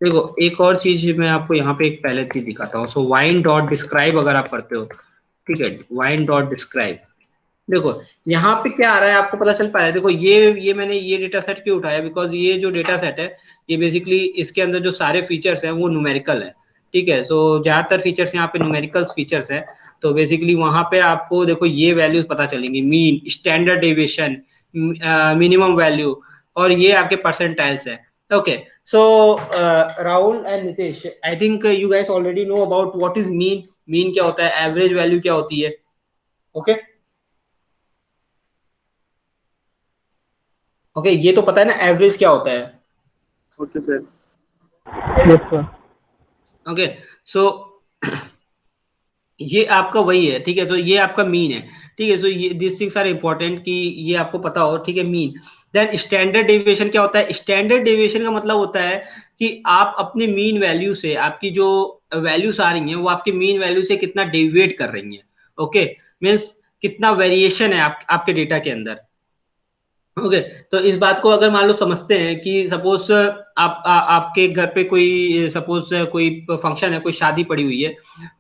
देखो एक और चीज मैं आपको यहाँ पे एक पहले चीज दिखाता हूँ। सो वाइन डॉट डिस्क्राइब अगर आप करते हो, ठीक है, वाइन डॉट डिस्क्राइब, देखो यहाँ पे क्या आ रहा है आपको पता चल पा रहा है। देखो ये मैंने ये डेटा सेट क्यों उठाया, बिकॉज ये जो डेटा सेट है ये बेसिकली इसके अंदर जो सारे फीचर्स हैं वो न्यूमेरिकल है, ठीक है। सो ज्यादातर फीचर्स यहाँ पे न्यूमेरिकल फीचर्स है, तो बेसिकली वहां पे आपको देखो ये वैल्यूज पता चलेंगी, mean, standard deviation, minimum value, और ये आपके परसेंटाइल्स है। Okay, so Rahul and Nitesh, I think you guys already know about what is mean, mean क्या होता है, एवरेज वैल्यू क्या होती है। ओके ओके, ये तो पता है ना एवरेज क्या होता है। Okay sir. Yes sir. Okay, so ये आपका वही है, ठीक है, तो ये आपका मीन है, ठीक है। सो ये दिस थिंग्स आर इंपॉर्टेंट कि ये आपको पता हो, ठीक है, मीन। देन स्टैंडर्ड डेविएशन क्या होता है, स्टैंडर्ड डेविएशन का मतलब होता है कि आप अपने मीन वैल्यू से, आपकी जो वैल्यूज आ रही हैं वो आपकी मीन वैल्यू से कितना डेविएट कर रही हैं। ओके, मीन्स कितना वेरिएशन है आपके डेटा के अंदर। ओके, तो इस बात को अगर मान लो समझते हैं कि सपोज आपके घर पे कोई सपोज कोई फंक्शन है, कोई शादी पड़ी हुई है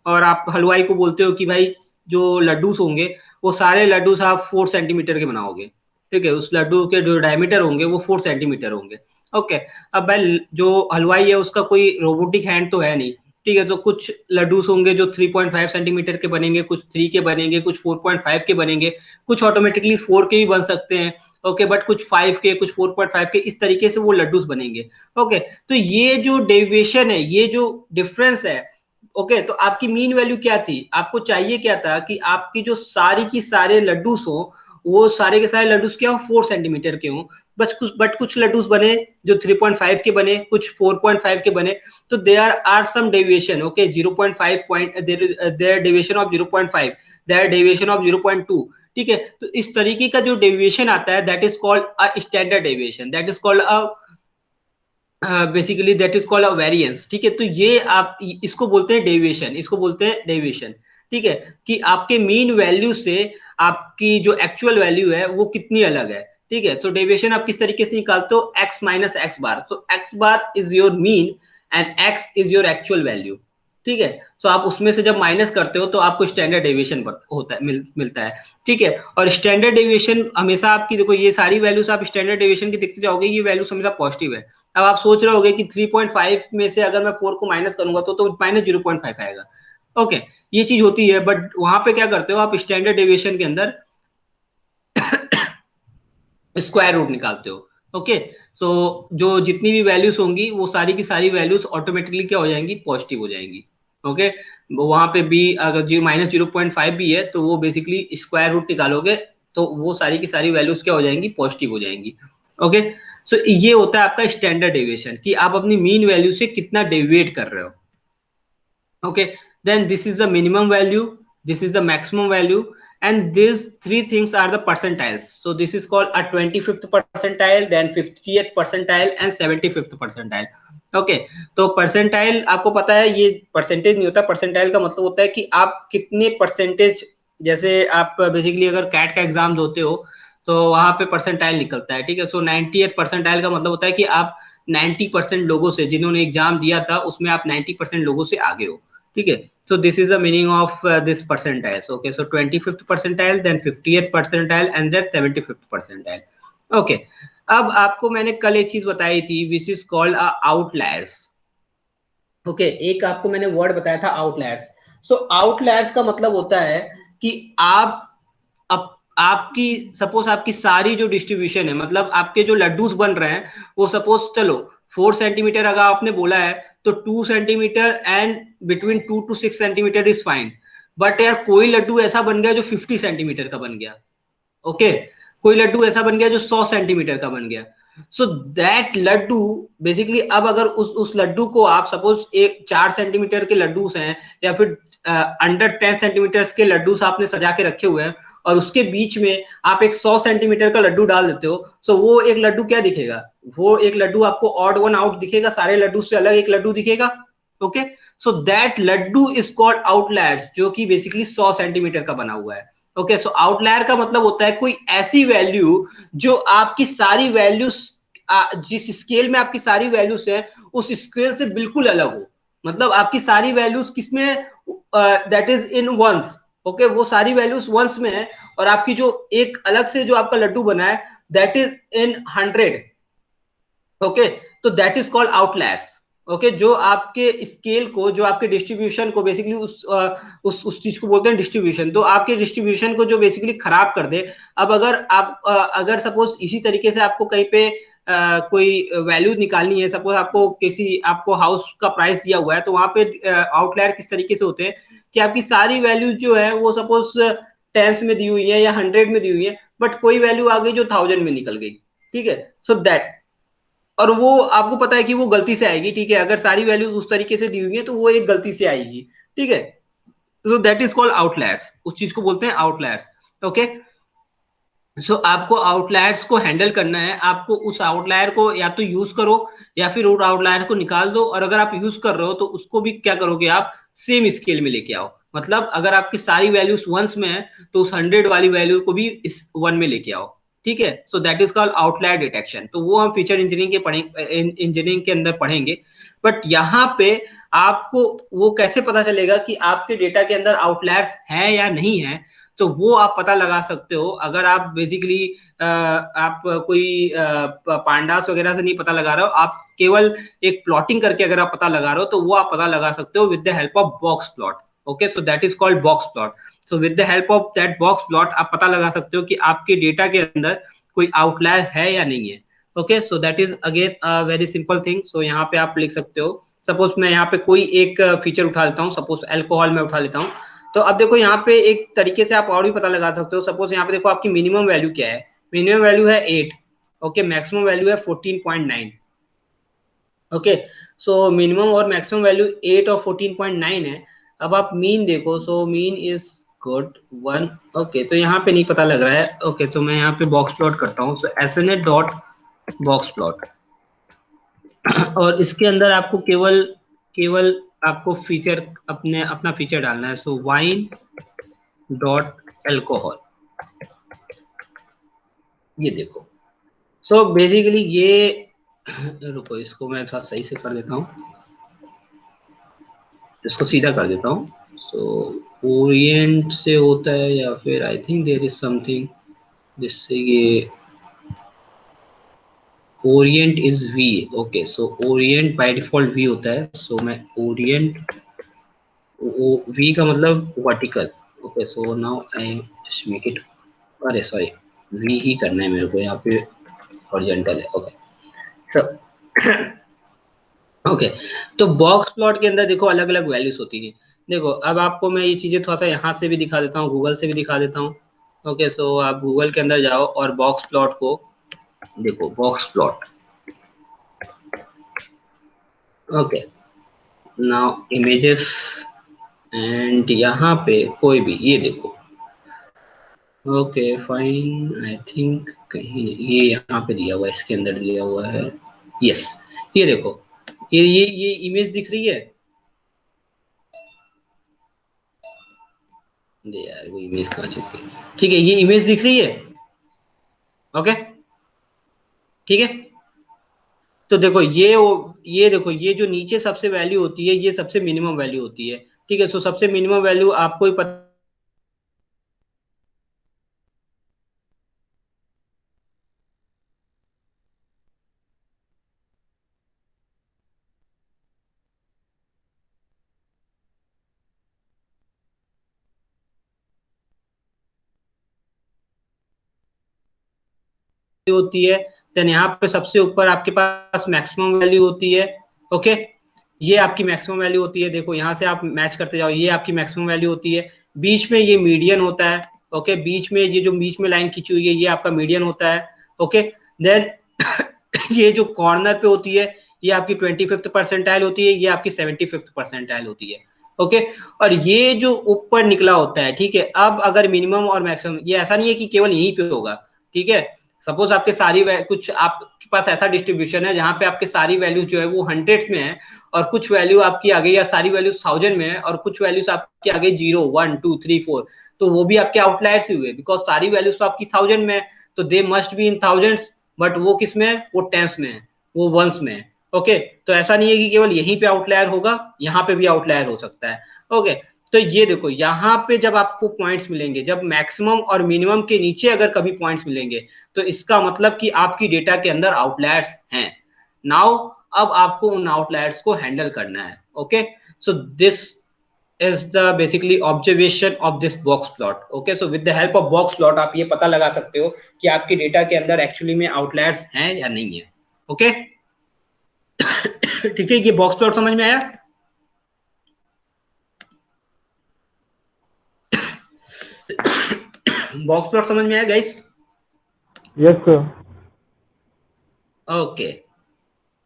और आप हलवाई को बोलते हो कि भाई जो लड्डूस होंगे वो सारे लड्डूस आप 4 सेंटीमीटर के बनाओगे, ठीक है, उस लड्डू के जो डायमीटर होंगे वो 4 सेंटीमीटर होंगे। ओके, अब भाई जो हलवाई है उसका कोई रोबोटिक हैंड तो है नहीं, ठीक है, तो कुछ लड्डूस होंगे जो 3.5 सेंटीमीटर के बनेंगे, कुछ 3 के बनेंगे, कुछ 4.5 के बनेंगे, कुछ ऑटोमेटिकली 4 के भी बन सकते हैं। ओके, बट कुछ 5 के, कुछ 4.5 के, इस तरीके से वो लड्डूस बनेंगे। ओके, तो ये जो डेविएशन है, ये जो डिफरेंस है, ओके, तो आपकी मीन वैल्यू क्या थी, आपको चाहिए क्या था कि आपकी जो सारी की सारे लड्डूस हो वो सारे के सारे लड्डूस क्या हो, 4 सेंटीमीटर के हो, बट कुछ लड्डूस बने जो 3.5 के बने, कुछ 4.5 के बने, तो there are some deviation. Okay, 0.5 point, there deviation of 0.5, there deviation of 0.2, ठीक है। तो इस तरीके का जो डेविएशन आता है that is called a standard deviation, that is called a basically that is called a variance, ठीक है। तो ये आप इसको बोलते हैं डेविएशन, इसको बोलते हैं डेविएशन, ठीक है, कि आपके मीन वैल्यू से आपकी जो एक्चुअल वैल्यू है वो कितनी अलग है, ठीक है। तो डेविएशन आप किस तरीके से निकालते हो, एक्स माइनस एक्स बार, तो x bar is your mean and x is your actual value, ठीक है। सो आप उसमें से जब माइनस करते हो तो आपको स्टैंडर्ड डेविएशन होता है, मिलता है, ठीक है। और स्टैंडर्ड डेविएशन हमेशा आपकी, देखो ये सारी वैल्यूज आप स्टैंडर्ड डेविएशन की देखते जाओगे, ये वैल्यूज हमेशा पॉजिटिव है। अब आप सोच रहे होगे कि 3.5 में से अगर मैं 4 को माइनस करूंगा तो माइनस 0.5 आएगा। ओके, ये चीज होती है, बट वहां पे क्या करते हो आप स्टैंडर्ड डेविएशन के अंदर स्क्वायर रूट निकालते हो। ओके, सो जो जितनी भी वैल्यूज होंगी वो सारी की सारी वैल्यूज ऑटोमेटिकली क्या हो जाएंगी, पॉजिटिव हो जाएंगी। ओके, वहां पे भी अगर जी माइनस 0.5 भी है तो वो बेसिकली स्क्वायर रूट निकालोगे तो वो सारी की सारी वैल्यूज क्या हो जाएंगी, पॉजिटिव हो जाएंगी। ओके, सो ये होता है आपका स्टैंडर्ड डेविएशन कि आप अपनी मीन वैल्यू से कितना डेविएट कर रहे हो। Okay, then this is the minimum value, this is the maximum value, and these three things are the percentiles. So this is called a 25th percentile, then 50th percentile and 75th percentile. Okay तो परसेंटाइल आपको पता है ये परसेंटेज नहीं होता, परसेंटाइल का मतलब होता है कि आप कितने परसेंटेज, जैसे आप बेसिकली अगर कैट का एग्जाम देते हो तो वहां पे परसेंटाइल निकलता है, ठीक है। सो 90th परसेंटाइल का मतलब होता है कि आप 90% लोगों से, जिन्होंने एग्जाम दिया था उसमें आप 90% लोगों से आगे हो, ठीक है। So this is the meaning of this percentiles. Okay, so 25th percentile, then 50th percentile, and then 75th percentile. Okay, अब आपको मैंने कल एक चीज बताई थी which is called outliers. Okay एक आपको मैंने वर्ड बताया था आउटलायर्स। सो आउटलायर्स का मतलब होता है कि आपकी सपोज आपकी सारी जो डिस्ट्रीब्यूशन है, मतलब आपके जो लड्डूस बन रहे हैं वो सपोज चलो 4 सेंटीमीटर अगर आपने बोला है तो 2 centimetre and between 2 to 6 centimetre is fine. But यार कोई लड्डू ऐसा बन गया जो 50 सेंटीमीटर का बन गया, ओके कोई लड्डू ऐसा बन गया जो 100 सेंटीमीटर का बन गया। सो दैट लड्डू बेसिकली, अब अगर उस लड्डू को आप सपोज एक 4 सेंटीमीटर के लड्डूस हैं या फिर अंडर 10 सेंटीमीटर के लड्डूस आपने सजा के रखे हुए हैं और उसके बीच में आप एक 100 सेंटीमीटर का लड्डू डाल देते हो, सो वो एक लड्डू क्या दिखेगा, वो एक लड्डू आपको ऑड वन आउट दिखेगा, सारे लड्डू से अलग एक लड्डू दिखेगा। Okay so that laddu is called outliers, जो कि बेसिकली 100 सेंटीमीटर का बना हुआ है। ओके सो आउटलायर का मतलब होता है कोई ऐसी वैल्यू जो आपकी सारी वैल्यूज, जिस स्केल में आपकी सारी वैल्यूज है उस स्केल से बिल्कुल अलग हो, मतलब आपकी सारी वैल्यूज किसमें, that is in once. Okay वो सारी वैल्यूज वंस में है और आपकी जो एक अलग से जो आपका लड्डू बना है दैट इज इन 100। ओके तो that is called outliers. Okay जो आपके स्केल को, जो आपके डिस्ट्रीब्यूशन को बेसिकली उस चीज को बोलते हैं डिस्ट्रीब्यूशन, तो आपके डिस्ट्रीब्यूशन को जो बेसिकली खराब कर दे। अब अगर आप अगर सपोज इसी तरीके से आपको कहीं पे कोई वैल्यू निकालनी है, सपोज आपको किसी आपको हाउस का प्राइस दिया हुआ है तो वहां पे आउटलायर किस तरीके से होते हैं कि आपकी सारी वैल्यू जो है वो सपोज टेंस में दी हुई है या 100 में दी हुई है, बट कोई वैल्यू आ गई जो 1000 में निकल गई, ठीक है। सो दैट, और वो आपको पता है कि वो गलती से आएगी, ठीक है, अगर सारी वैल्यूज उस तरीके से दी हुई है तो वो एक गलती से आएगी, ठीक है। तो दैट इज कॉल्ड आउटलायर्स, उस चीज को बोलते हैं आउटलायर्स। ओके सो आपको आउटलायर्स को हैंडल करना है, आपको उस आउटलायर को या तो यूज करो या फिर उस आउटलायर को निकाल दो, और अगर आप यूज कर रहे हो तो उसको भी क्या करोगे, आप सेम स्केल में लेके आओ। मतलब अगर आपकी सारी वैल्यूज वंस में है तो उस 100 वाली वैल्यू को भी इस वन में लेके आओ, ठीक है। सो that is called outlier detection. तो वो हम फीचर इंजीनियरिंग के इंजीनियरिंग के अंदर पढ़ेंगे। बट यहाँ पे आपको वो कैसे पता चलेगा कि आपके डेटा के अंदर आउटलायर्स है या नहीं है, तो वो आप पता लगा सकते हो अगर आप बेसिकली आप कोई पांडास वगैरह से नहीं पता लगा रहे हो, आप केवल एक प्लॉटिंग करके अगर आप पता लगा रहे हो तो वो आप पता लगा सकते हो with the help of box plot. Okay so that is called box plot. So with the help of that box plot आप पता लगा सकते हो कि आपके डेटा के अंदर कोई आउटलायर है या नहीं है। Okay so that is again very simple thing. So यहाँ पे आप लिख सकते हो, सपोज मैं यहाँ पे कोई एक फीचर उठा लेता हूँ, सपोज अल्कोहल में उठा लेता हूँ। तो अब देखो यहाँ पे एक तरीके से आप और भी पता लगा सकते हो। सपोज यहाँ पे देखो आपकी मिनिमम वैल्यू क्या है, मिनिमम वैल्यू है 8, ओके मैक्सिमम वैल्यू है 14.9। ओके सो मिनिमम और मैक्सिमम वैल्यू 8 और 14.9 है। अब आप मीन देखो, so mean is good 1। Okay तो यहाँ पे नहीं पता लग रहा है। ओके तो मैं यहाँ पे बॉक्स प्लॉट करता हूँ, सो SNA डॉट बॉक्स प्लॉट और इसके अंदर आपको केवल केवल आपको फीचर अपना फीचर डालना है। सो वाइन डॉट एल्कोहल, ये देखो। सो बेसिकली ये रुको इसको मैं थोड़ा सही से कर देता हूँ, इसको सीधा कर देता हूँ। सो ओरिएंट से होता है या फिर I think there is something जिससे ये orient is V. Okay so orient by default V होता है। सो मैं ओरिएंट, वी का मतलब vertical. Okay so now I just make it, अरे सॉरी वी ही करना है मेरे को, यहाँ पे हॉरिजॉन्टल है। ओके सो ओके तो बॉक्स प्लॉट के अंदर देखो अलग अलग वैल्यूज होती हैं। देखो अब आपको मैं ये चीजें थोड़ा सा यहाँ से भी दिखा देता हूँ, गूगल से भी दिखा देता हूँ। ओके सो आप गूगल के अंदर जाओ और बॉक्स प्लॉट को देखो, box plot. Okay now images and यहाँ पे कोई भी, ये देखो ओके फाइन, आई थिंक कहीं ये यहाँ पे दिया हुआ है, इसके अंदर दिया हुआ है। यस, ये देखो, ये इमेज दिख रही है। दे यार, वो इमेज कहाँ चुकी है? ठीक है, ये इमेज दिख रही है। ओके, ठीक है। तो देखो ये देखो, ये जो नीचे सबसे वैल्यू होती है, ये सबसे मिनिमम वैल्यू होती है। ठीक है, सो सबसे मिनिमम वैल्यू आपको ही पता होती है। देन यहाँ पे सबसे ऊपर आपके पास मैक्सिमम वैल्यू होती है। ओके, ये आपकी मैक्सिमम वैल्यू होती है। देखो यहाँ से आप मैच करते जाओ, ये आपकी मैक्सिमम वैल्यू होती है। बीच में ये मीडियन होता है। ओके, बीच में ये जो बीच में लाइन खींची हुई है, ये आपका मीडियन होता है। ओके, देन ये जो कॉर्नर पे होती है, ये आपकी 25th परसेंटाइल होती है, ये आपकी 75th परसेंटाइल होती है। ओके, और ये जो ऊपर निकला होता है, ठीक है, अब अगर मिनिमम और मैक्सिमम, ये ऐसा नहीं है कि केवल यहीं पे होगा। ठीक है, सपोज आपके सारी कुछ आपके पास ऐसा डिस्ट्रीब्यूशन है जहां पे आपके सारी वैल्यू जो है वो हंड्रेड्स में है, और कुछ वैल्यू आपकी आ गई, या सारी वैल्यू 1000 में है, और कुछ वैल्यूज आपकी आ गई 0 1 2 3 4, तो वो भी आपके आउटलायर्स ही हुए, बिकॉज सारी वैल्यूज तो आपकी 1000 में है, तो they must be in thousands. But वो किस में है? वो टेंस में है, वो वंस में है। ओके, तो ऐसा नहीं है कि केवल यहीं पे आउटलायर होगा, यहाँ पे भी आउटलायर हो सकता है। ओके, तो ये देखो, यहाँ पे जब आपको पॉइंट्स मिलेंगे, जब मैक्सिमम और मिनिमम के नीचे अगर कभी पॉइंट्स मिलेंगे, तो इसका मतलब कि आपकी डेटा के अंदर आउटलायर्स हैं। नाउ अब आपको उन आउटलायर्स को हैंडल करना है। Okay, so this is the basically observation of this box plot. Okay, so with the help of box plot आप ये पता लगा सकते हो कि आपकी डेटा के अंदर एक्चुअली में आउटलायर्स हैं या नहीं है। ओके, ठीक है, ये बॉक्स प्लॉट समझ में आया? बॉक्स प्लॉट समझ में आया guys? Yes sir. Okay,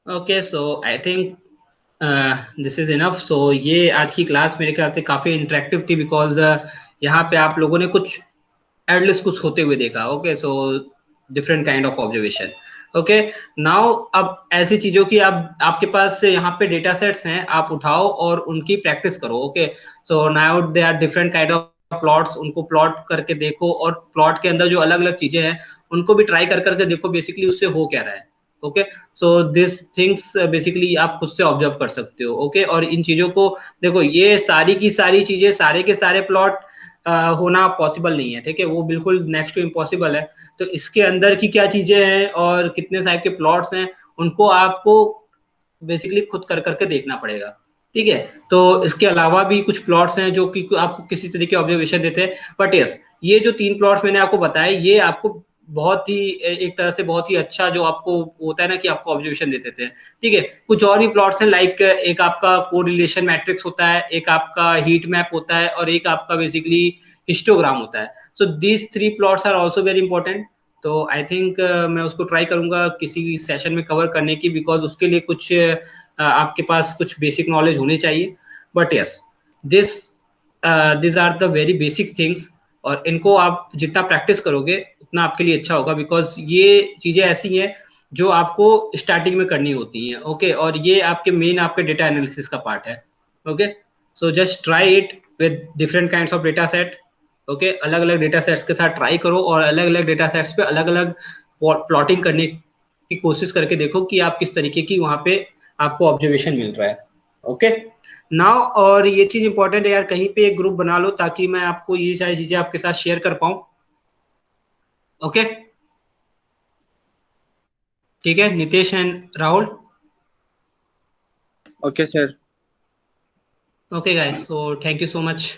okay, so I think this is enough. So ये आज की क्लास मेरे ख्याल से काफी इंटरेक्टिव थी, बिकॉज यहाँ पे आप लोगों ने कुछ एटलीस्ट कुछ होते हुए देखा। Okay, so different kind of observation. Okay, now अब ऐसी चीजों की आप आपके पास यहाँ पे डेटा सेट्स हैं, आप उठाओ और उनकी प्रैक्टिस करो। Okay, so now they are different kind of plots, उनको प्लॉट करके देखो, और प्लॉट के अंदर जो अलग अलग चीजें हैं उनको भी ट्राई कर करके देखो बेसिकली उससे हो क्या रहा है। Okay, so this things basically आप खुद से ऑब्जर्व कर सकते हो। ओके, और इन चीजों को देखो, ये सारी की सारी चीजें, सारे के सारे प्लॉट होना पॉसिबल नहीं है। ठीक है, वो बिल्कुल नेक्स्ट टू इम्पॉसिबल है। तो इसके अंदर की क्या चीजें हैं और कितने टाइप के प्लॉट्स हैं, उनको आपको बेसिकली खुद कर करके देखना पड़ेगा। ठीक है, तो इसके अलावा भी कुछ प्लॉट्स हैं जो कि आपको किसी तरीके के ऑब्जर्वेशन देते हैं। बट यस, ये जो 3 प्लॉट्स मैंने आपको बताए, ये आपको बहुत ही एक तरह से बहुत ही अच्छा जो आपको होता है ना कि आपको ऑब्जर्वेशन देते थे। ठीक है, कुछ और भी प्लॉट्स हैं, लाइक एक आपका कोरिलेशन मैट्रिक्स होता है, एक आपका हीट मैप होता है, और एक आपका बेसिकली हिस्टोग्राम होता है। So these 3 plots are also very important. तो आई थिंक मैं उसको ट्राई करूंगा किसी सेशन में कवर करने की, बिकॉज उसके लिए कुछ आपके पास कुछ बेसिक नॉलेज होनी चाहिए। But yes, this this are the very basic things, और इनको आप जितना प्रैक्टिस करोगे उतना आपके लिए अच्छा होगा, बिकॉज ये चीजें ऐसी हैं जो आपको स्टार्टिंग में करनी होती हैं। ओके, और ये आपके मेन आपके डेटा एनालिसिस का पार्ट है। Okay, so just try it with different kinds of data set. Okay, अलग अलग डेटा सेट्स के साथ ट्राई करो, और अलग अलग डेटा सेट्स पे अलग अलग प्लॉटिंग करने की कोशिश करके देखो कि आप किस तरीके की वहां पे आपको ऑब्जर्वेशन मिल रहा है। ओके, नाउ और ये चीज इंपॉर्टेंट है यार, कहीं पे एक ग्रुप बना लो ताकि मैं आपको ये सारी चीजें आपके साथ शेयर कर पाऊं। ओके, ठीक है, Nitesh and Rahul. Okay sir. Okay guys, so thank you so much.